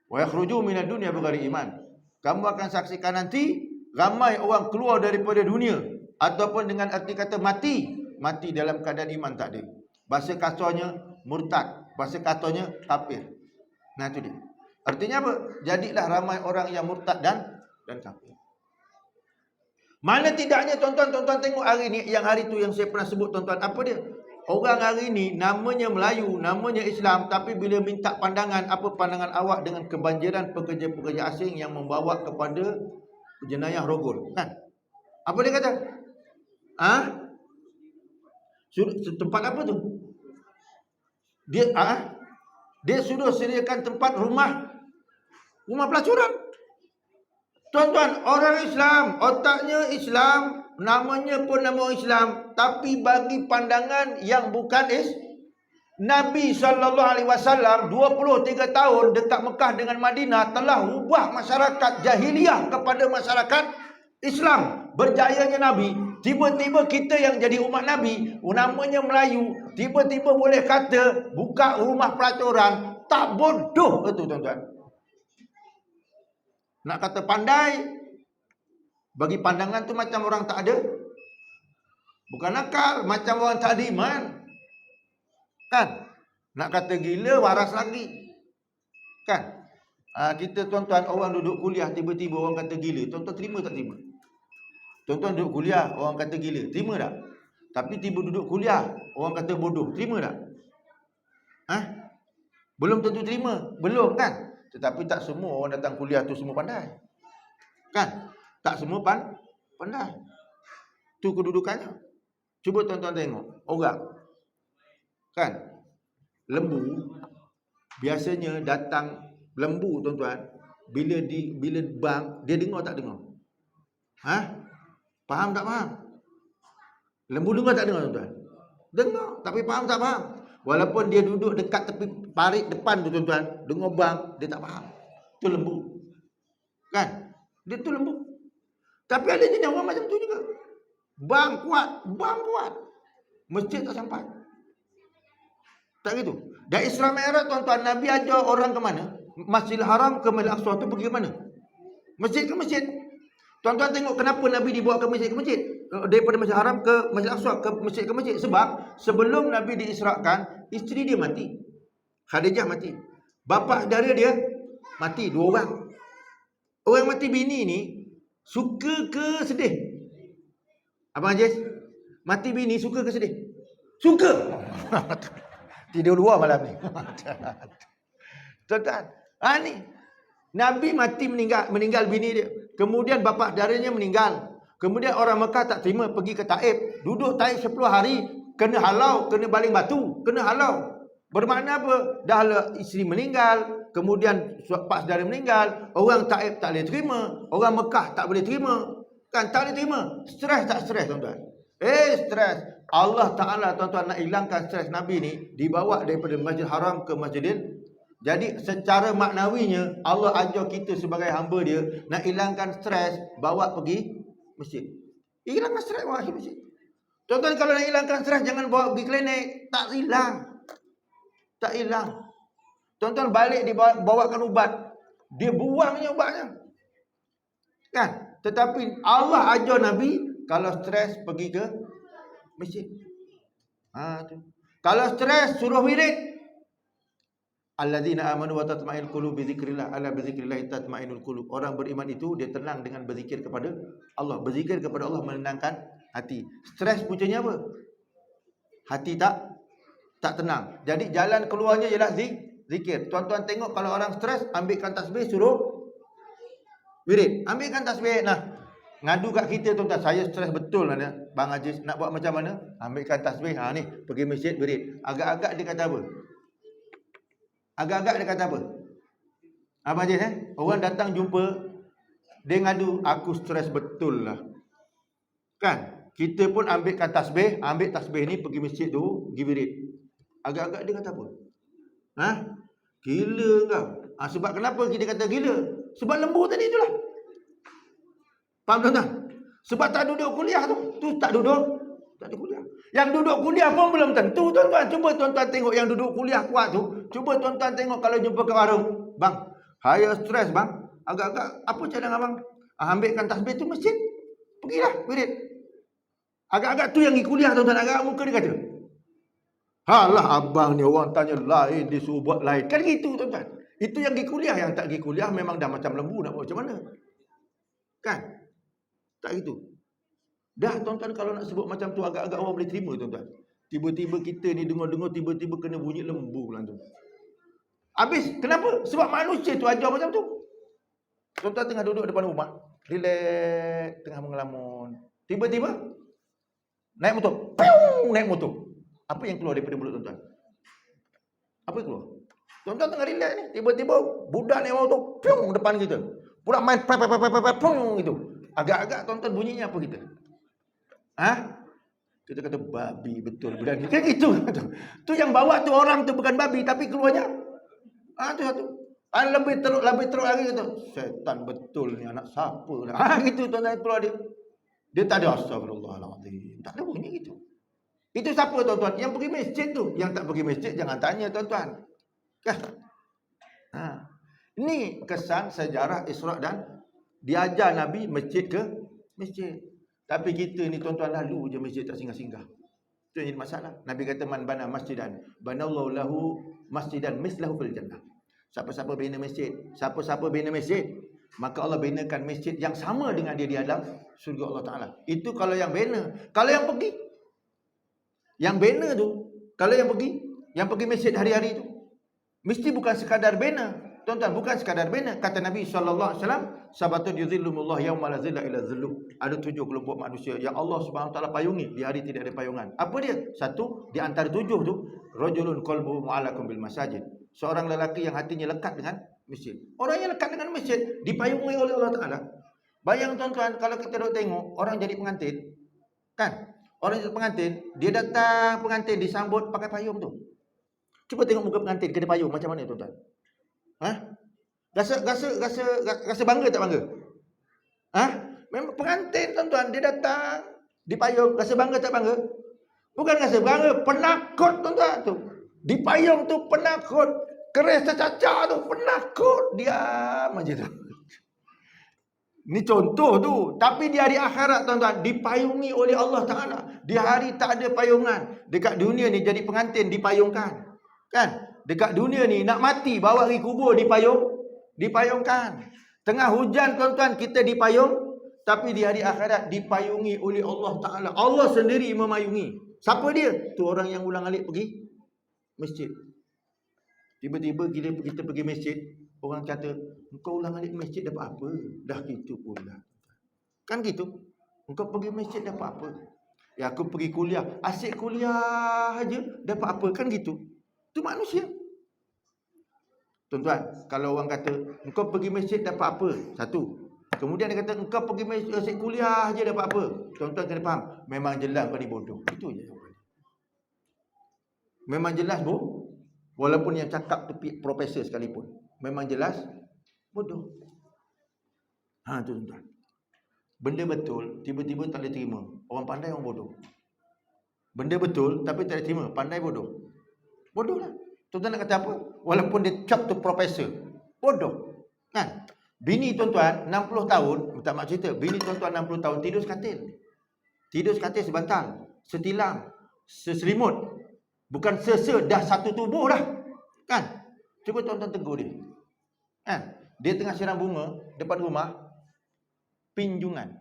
Wa yakhruju minad dunya bighairi iman. Kamu akan saksikan nanti ramai orang keluar daripada dunia ataupun dengan arti kata mati dalam keadaan iman tak ada. Bahasa kasarnya murtad, bahasa kasarnya kafir. Nah itu dia. Artinya apa? Jadilah ramai orang yang murtad dan kafir. Mana tidaknya tuan-tuan tengok hari ni, yang hari tu yang saya pernah sebut tuan-tuan, apa dia? Orang hari ni namanya Melayu, namanya Islam, tapi bila minta pandangan, apa pandangan awak dengan kebanjiran pekerja-pekerja asing yang membawa kepada jenayah rogol? Kan? Apa dia kata? Tempat apa tu? Dia sudah sediakan tempat rumah pelacuran. Tuan-tuan, orang Islam, otaknya Islam, namanya pun nama Islam, tapi bagi pandangan yang bukan Nabi SAW 23 tahun dekat Mekah dengan Madinah telah ubah masyarakat jahiliah kepada masyarakat Islam. Berjayanya Nabi, tiba-tiba kita yang jadi umat Nabi, namanya Melayu, tiba-tiba boleh kata buka rumah pelacuran. Tak bodoh itu tuan-tuan. Nak kata pandai, bagi pandangan tu macam orang tak ada, bukan akal, macam orang tak ada iman. Kan? Nak kata gila, waras lagi. Kan? Kita tuan-tuan, orang duduk kuliah, tiba-tiba orang kata gila. Tuan-tuan terima tak terima? Tuan-tuan duduk kuliah, orang kata gila, terima tak? Tapi tiba duduk kuliah, orang kata bodoh, terima tak? Belum tentu terima. Belum kan? Tetapi tak semua orang datang kuliah tu semua pandai. Kan? Tak semua pandai. Tu kedudukannya. Cuba tuan-tuan tengok orang. Kan? Lembu biasanya datang lembu tuan-tuan, bila bang, dia dengar tak dengar? Faham tak faham? Lembu dengar tak dengar tuan-tuan? Dengar, tapi faham tak faham? Walaupun dia duduk dekat tepi parit depan tu tuan-tuan, dengar bang, dia tak faham. Tu lembu. Kan? Dia tu lembu. Tapi ada jenis orang macam tu juga. Bang kuat. Masjid tak sampai. Tak gitu. Dan Isra Mi'raj tuan-tuan, Nabi ajar orang ke mana? Masjidil Haram ke Masjidil Aqsa tu pergi ke mana? Masjid ke masjid. Tuan-tuan tengok kenapa Nabi dibawa ke masjid. Daripada Masjidil Haram ke Masjidil Aqsa ke masjid. Sebab sebelum Nabi diisrakan, isteri dia mati. Khadijah mati. Bapa saudara dia mati, 2 orang. Orang mati bini ni suka ke sedih? Abang Ajis, mati bini suka ke sedih? Suka. Tidur luar malam ni. Tuan-tuan, ni Nabi mati meninggal bini dia. Kemudian bapa saudaranya meninggal. Kemudian orang Mekah tak terima, pergi ke Taif. Duduk Taif 10 hari, kena halau, kena baling batu, kena halau. Bermakna apa? Dah isteri meninggal, kemudian pak saudara meninggal, orang Taif tak boleh terima, orang Mekah tak boleh terima. Kan tak boleh terima. Stres tak stres tuan-tuan? Stres. Allah Ta'ala tuan-tuan nak hilangkan stres Nabi ni, dibawa daripada Masjidil Haram ke Masjidil. Jadi secara maknawinya Allah ajar kita sebagai hamba dia nak hilangkan stres, bawa pergi masjid. Hilangkan stres, bawa pergi masjid. Tuan-tuan, kalau nak hilangkan stres jangan bawa pergi klinik, tak hilang. Tuan-tuan balik dibawakan ubat, dia buangnya ubatnya. Kan? Tetapi Allah ajar Nabi kalau stres pergi ke masjid. Kalau stres suruh wirid. Alladzina amanu wa tatma'inul qulub bi dzikrillah, ala bi dzikrillah tatma'inul qulub. Orang beriman itu dia tenang dengan berzikir kepada Allah. Berzikir kepada Allah menenangkan hati. Stres puncanya apa? Hati tak tenang. Jadi jalan keluarnya ialah zikir. Tuan-tuan tengok kalau orang stres, ambilkan tasbih, suruh wirid. Ambilkan tasbih. Nah, ngadu kat kita tuan-tuan, saya stres betul lah Bang Aziz, nak buat macam mana? Ambilkan tasbih. Ni pergi masjid wirid. Agak-agak dia kata apa? Agak-agak dia kata apa? Abang Aziz orang datang jumpa, dia ngadu, aku stres betul lah. Kan? Kita pun ambil tasbih ni pergi masjid tu, pergi wirid. Agak-agak dia kata apa? Ha? Gila kau. Sebab kenapa kita kata gila? Sebab lembu tadi itulah. Faham tuan-tuan? Sebab tak duduk kuliah tu. Tu tak duduk. Tak ada kuliah. Yang duduk kuliah pun belum tentu tuan-tuan. Cuba tuan-tuan tengok yang duduk kuliah kuat tu. Cuba tuan-tuan tengok kalau jumpa ke warung. Bang, higher stress bang. Agak-agak apa cadangan abang? Ambilkan tasbih tu masjid. Pergilah wirid. Agak-agak tu yang pergi kuliah tuan-tuan. Agak muka dia kata. Halah abang ni orang tanya lain, dia suruh buat lain. Kan gitu tuan-tuan. Itu yang pergi kuliah. Yang tak pergi kuliah memang dah macam lembu nak buat macam mana. Kan? Tak gitu. Dah tuan-tuan kalau nak sebut macam tu agak-agak orang boleh terima tuan-tuan. Tiba-tiba kita ni dengar-dengar tiba-tiba kena bunyi lembu lah tu. Habis kenapa? Sebab manusia tu ajar macam tu. Tuan-tuan tengah duduk depan rumah, relax, tengah mengelamun. Tiba-tiba naik motor. Piung, naik motor. Apa yang keluar daripada mulut tuan-tuan? Apa yang keluar? Tuan-tuan tengah relax ni, tiba-tiba budak naik motor, piung depan kita. Pula main piung gitu. Agak-agak tuan-tuan bunyinya apa kita? Ha? Kita kata babi betul berani. Kan gitu. Tu yang bawa tu orang tu bukan babi tapi keluarnya. Tu satu. Lebih teruk lagi kata. Setan betul ni anak siapa lah. Gitu tuan-tuan keluar dia. Dia tak ada astagfirullahalazim. Tak ada bunyi gitu. Itu siapa tuan-tuan? Yang pergi masjid tu. Yang tak pergi masjid jangan tanya tuan-tuan. Kan? Ini kesan sejarah Isra' dan diajar Nabi masjid ke masjid. Tapi kita ni tuan-tuan lalu je masjid tak singgah-singgah. Itu yang jadi masalah. Nabi kata man bana masjidan banallahu lahu masjidan mislahu fil jannah. Siapa-siapa bina masjid, siapa-siapa bina masjid, maka Allah binakan masjid yang sama dengan dia di dalam surga Allah Taala. Itu kalau yang bina. Kalau yang pergi, yang bina tu, kalau yang pergi masjid hari-hari tu, mesti bukan sekadar bina. Tuan-tuan, bukan sekadar bina. Kata Nabi SAW, sabatun yuzillumullah yawma la zilla illa zilluh. Ada 7 kelompok manusia yang Allah Subhanahu Taala payungi di hari tidak ada payungan. Apa dia? Satu di antara 7 tu, rajulun qalbuhu mu'allaqun bil masajid. Seorang lelaki yang hatinya lekat dengan masjid. Orang yang lekat dengan masjid dipayungi oleh Allah Taala. Bayang tuan-tuan, kalau kita duk tengok orang jadi pengantin, kan? Orang jadi pengantin, dia datang pengantin disambut pakai payung tu. Cuba tengok muka pengantin kena payung macam mana tuan-tuan? Rasa bangga tak bangga? Memang pengantin tuan-tuan, dia datang dipayung, rasa bangga tak bangga? Bukan rasa bangga, penakut tuan-tuan tu. Dipayung tu penakut, keris tercacar tu penakut, diam aja tu. Ni contoh tu, tapi di hari akhirat tuan-tuan dipayungi oleh Allah Taala. Di hari tak ada payungan. Dekat dunia ni jadi pengantin dipayungkan. Kan? Dekat dunia ni nak mati bawa pergi kubur dipayungkan. Tengah hujan tuan-tuan kita dipayung, tapi di hari akhirat dipayungi oleh Allah Taala. Allah sendiri memayungi. Siapa dia? Tu orang yang ulang-alik pergi masjid. Tiba-tiba kita pergi masjid, orang kata, "Engkau ulang-alik masjid dapat apa?" Dah gitu pula. Kan gitu? Engkau pergi masjid dapat apa? Ya aku pergi kuliah, asyik kuliah aja dapat apa? Kan gitu. Itu manusia. Tuan-tuan, kalau orang kata engkau pergi masjid dapat apa? Satu. Kemudian dia kata engkau pergi masjid asyik kuliah aja dapat apa? Tuan-tuan kena faham, memang jelas kau ni bodoh. Itu je. Memang jelas walaupun yang cakap tu profesor sekalipun, memang jelas bodoh. Tu tuan-tuan. Benda betul tiba-tiba tak boleh terima. Orang pandai orang bodoh. Benda betul tapi tak boleh terima, pandai bodoh. Bodoh lah. Tuan-tuan nak kata apa? Walaupun dia cap tu profesor, bodoh. Kan? Bini tuan-tuan 60 tahun, minta mak cerita, bini tuan-tuan 60 tahun tidur sekatil. Tidur sekatil sebantal, setilang, seselimut. Bukan dah satu tubuh dah. Kan? Cuba tuan-tuan tegur dia. Kan? Dia tengah siram bunga depan rumah, pinjungan.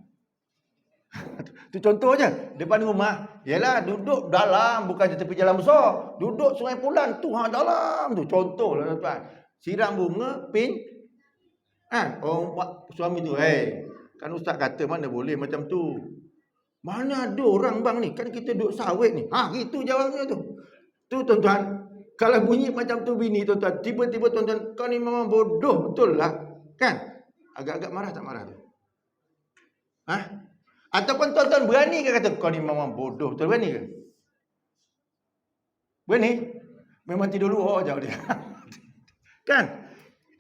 Itu contoh je. Depan rumah, yalah duduk dalam, bukan tepi jalan besar. Duduk Sungai Pulan tu dalam tu. Contoh lah tuan-tuan. Siram bunga, orang suami tu, kan ustaz kata mana boleh macam tu. Mana ada orang bang ni, kan kita duduk sawit ni. Gitu jawabnya tu. Tu tuan-tuan, kalau bunyi macam tu bini tuan-tuan, tiba-tiba tuan-tuan, kau ni memang bodoh betul lah. Kan? Agak-agak marah tak marah tu? Ataupun tuan-tuan berani ke kata kau ni memang bodoh betul, berani ke? Berani? Memang tidur luar jauh dia. Kan?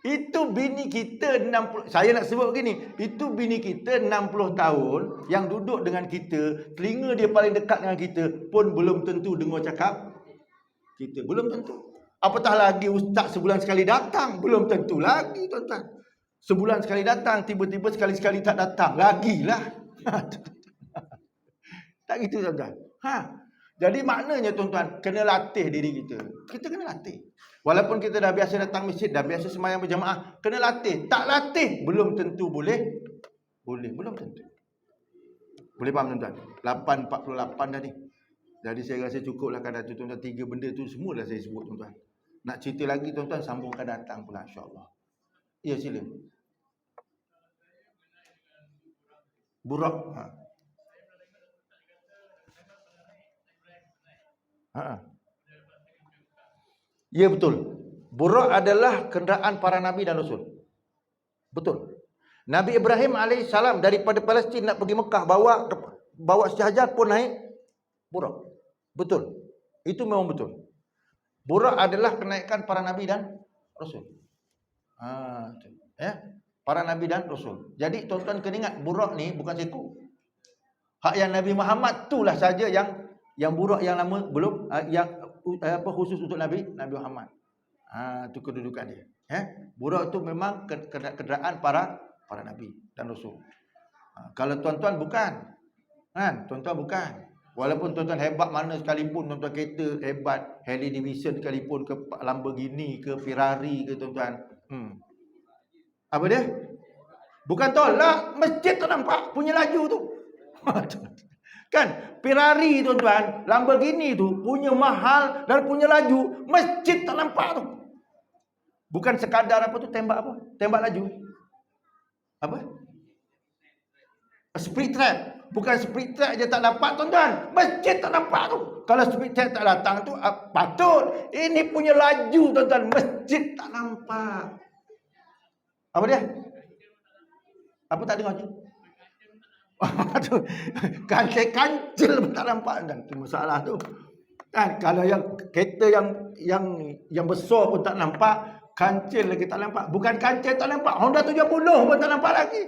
Itu bini kita 60, saya nak sebut begini, itu bini kita 60 tahun yang duduk dengan kita, telinga dia paling dekat dengan kita pun belum tentu dengar cakap kita, belum tentu. Apatah lagi ustaz sebulan sekali datang, belum tentu lagi tuan-tuan. Sebulan sekali datang, tiba-tiba sekali-sekali tak datang, lagilah. Tak gitu tuan-tuan. Jadi maknanya tuan-tuan, kena latih diri kita. Kita kena latih. Walaupun kita dah biasa datang masjid, dah biasa sembahyang berjamaah, kena latih. Tak latih, belum tentu boleh. Belum tentu. Boleh faham tuan-tuan? 8.48 dah ni. Jadi saya rasa cukuplah kadar tu tuan-tuan. 3 benda tu semua dah saya sebut tuan-tuan. Nak cerita lagi tuan-tuan, sambungkan datang pula insya-Allah. Ya, sila. Burak. Ya betul. Burak adalah kenderaan para nabi dan rasul. Betul. Nabi Ibrahim alaihissalam daripada Palestin nak pergi Mekah, bawa sejajar pun naik burak. Betul. Itu memang betul. Burak adalah kenaikan para nabi dan rasul. Para nabi dan rasul. Jadi tuan-tuan kena ingat, burak ni bukan seekor. Hak yang Nabi Muhammad itulah saja yang burak yang lama belum khusus untuk Nabi Muhammad. Itu kedudukan dia. Burak itu memang kenderaan para nabi dan rasul. Kalau tuan-tuan bukan. Tuan-tuan bukan. Walaupun tuan-tuan hebat mana sekalipun, tuan-tuan kereta hebat, Harley Davidson sekalipun, ke Lamborghini, ke Ferrari ke tuan-tuan. Apa dia? Bukan tolak, masjid tak nampak punya laju tu. Kan? Ferrari tuan-tuan, Lamborghini tu punya mahal dan punya laju, masjid tak nampak tu. Bukan sekadar apa tu, tembak apa? Tembak laju. Apa? Speed trap. Bukan speed trap je tak dapat tuan-tuan, masjid tak nampak tu. Kalau speed trap tak datang tu patut. Ini punya laju tuan-tuan, masjid tak nampak. Apa dia? Apa tak dengar je? Kancil pun tak nampak dan tu masalah tu. Kan kalau yang kereta yang besar pun tak nampak, kancil lagi tak nampak. Bukan kancil tak nampak, Honda 70 pun tak nampak lagi.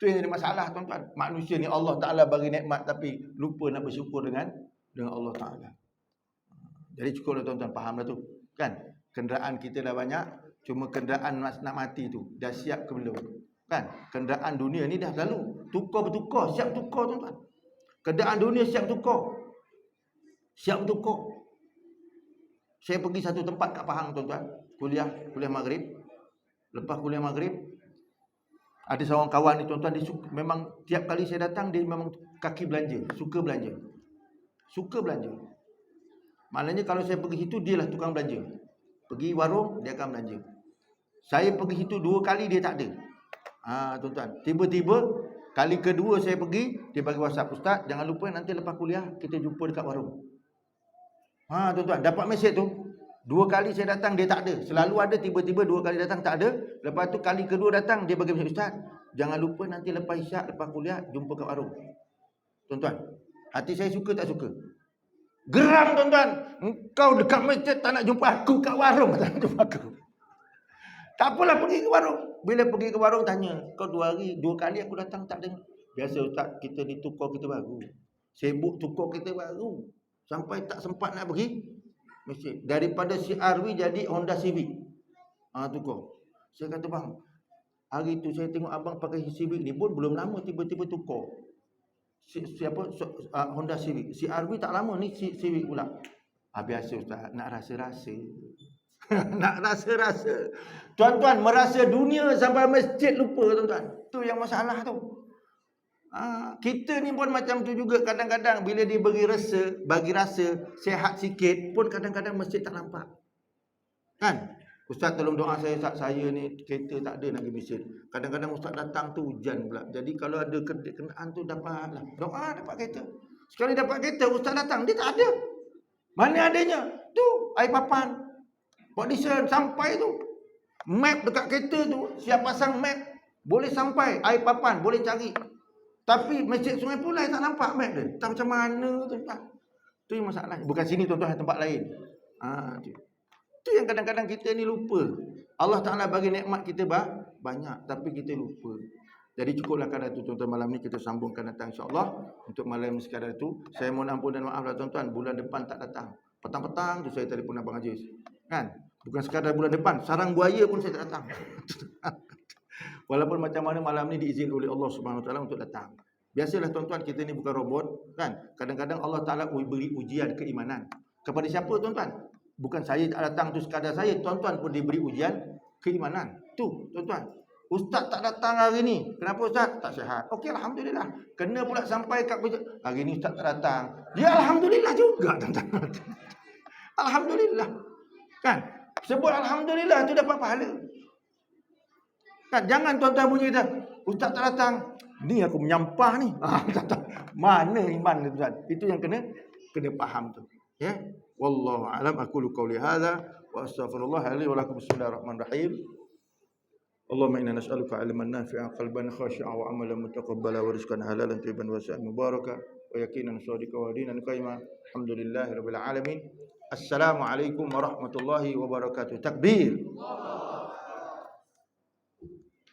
Tu yang jadi masalah tuan-tuan. Manusia ni Allah Taala bagi nikmat tapi lupa nak bersyukur dengan Allah Taala. Jadi cukuplah tuan-tuan, fahamlah tu. Kan? Kenderaan kita dah banyak, cuma kenderaan nak mati tu dah siap ke belum? Kan? Kenderaan dunia ni dah lalu. Tukar bertukar, siap tukar tuan-tuan. Kenderaan dunia siap tukar. Siap tukar. Saya pergi satu tempat kat Pahang tuan-tuan, kuliah maghrib. Lepas kuliah maghrib, ada seorang kawan ni tuan-tuan, dia memang tiap kali saya datang dia memang kaki belanja, suka belanja. Maknanya kalau saya pergi situ, dialah tukang belanja. Pergi warung, dia akan belanja. Saya pergi situ 2 kali, dia tak ada. Tuan-tuan, tiba-tiba kali kedua saya pergi, dia bagi WhatsApp, "Ustaz, jangan lupa nanti lepas kuliah kita jumpa dekat warung." Tuan-tuan, dapat mesej tu. 2 kali saya datang, dia tak ada. Selalu ada, tiba-tiba 2 kali datang tak ada. Lepas tu kali kedua datang, dia bagi mesej, "Ustaz, jangan lupa nanti lepas isyak, lepas kuliah jumpa kat warung." Tuan-tuan, hati saya suka tak suka? Geram tuan-tuan. Engkau dekat masjid tak nak jumpa aku, kat warung tak nak jumpa aku. Tak apalah, pergi ke warung. Bila pergi ke warung tanya, "Kau 2 kali aku datang tak ada." "Biasa Ustaz, kita ni tukar kita baru. Sibuk tukar kita baru. Sampai tak sempat nak pergi masjid. Daripada CR-V jadi Honda Civic." Tukar. Saya kata, "Bang, hari tu saya tengok abang pakai Civic ni pun belum lama tiba-tiba tukar. Honda Civic. CR-V tak lama ni Civic pula." Biasa Ustaz, nak rasa-rasa. Nak rasa-rasa. Tuan-tuan, merasa dunia sampai masjid lupa tuan-tuan. Tu yang masalah tu. Kita ni pun macam tu juga kadang-kadang, bila dia bagi rasa sihat sikit pun kadang-kadang masjid tak nampak. Kan? "Ustaz tolong doa saya, Ustaz, saya ni kereta tak ada nak pergi masjid." Kadang-kadang Ustaz datang tu hujan pula. Jadi kalau ada kenderaan tu dapatlah. Doa dapat kereta. Sekali dapat kereta, Ustaz datang, dia tak ada. Mana adanya? Tu air papan. Audition sampai tu. Map dekat kereta tu, siap pasang map, boleh sampai, air papan boleh cari. Tapi Masjid Sungai Pulai tak nampak map dia. Tak macam mana tuan-tuan. Tu yang masalahnya. Bukan sini tuan-tuan, tempat lain. Itu yang kadang-kadang kita ni lupa. Allah Ta'ala bagi nikmat kita banyak, tapi kita lupa. Jadi cukuplah kadar itu tuan-tuan, malam ni kita sambungkan datang insya-Allah. Untuk malam sekadar itu, saya mohon ampun dan maaflah tuan-tuan, bulan depan tak datang. Petang-petang tu saya telefon Abang Aziz. Kan? Bukan sekadar bulan depan, sarang buaya pun saya tak datang. Walaupun macam mana malam ni diizin oleh Allah Subhanahu Wa Taala untuk datang. Biasalah tuan-tuan, kita ni bukan robot, kan? Kadang-kadang Allah Ta'ala beri ujian keimanan. Kepada siapa tuan-tuan? Bukan saya tak datang tu sekadar saya, tuan-tuan pun diberi ujian keimanan. Tu tuan-tuan. Ustaz tak datang hari ni. Kenapa Ustaz? Tak sihat. Okey, alhamdulillah. Kena pula sampai kat hari ni Ustaz tak datang. Ya alhamdulillah juga tuan-tuan. Alhamdulillah. Kan? Sebut alhamdulillah tu dapat pahala. Kan? Jangan tuan-tuan bunyi kata, Ustaz tak datang. Ni aku menyampah ni. Mana iman tu tuan? Itu yang kena faham tu. Ya. Wallahu a'lam, aqulu qawli hadza wa astaghfirullah li wa lakum. Bismillahirrahmanirrahim. Allahumma inna nas'aluka 'ilman nafi'an, qalban khashi'an, wa 'amalan mutaqabbala, wa rizqan halalan thayyiban wa sa'an mubaraka, wa yaqinan shadiqan, wa dinan qayyima. Alhamdulillahirabbil alamin. Assalamualaikum warahmatullahi wabarakatuh. Takbir.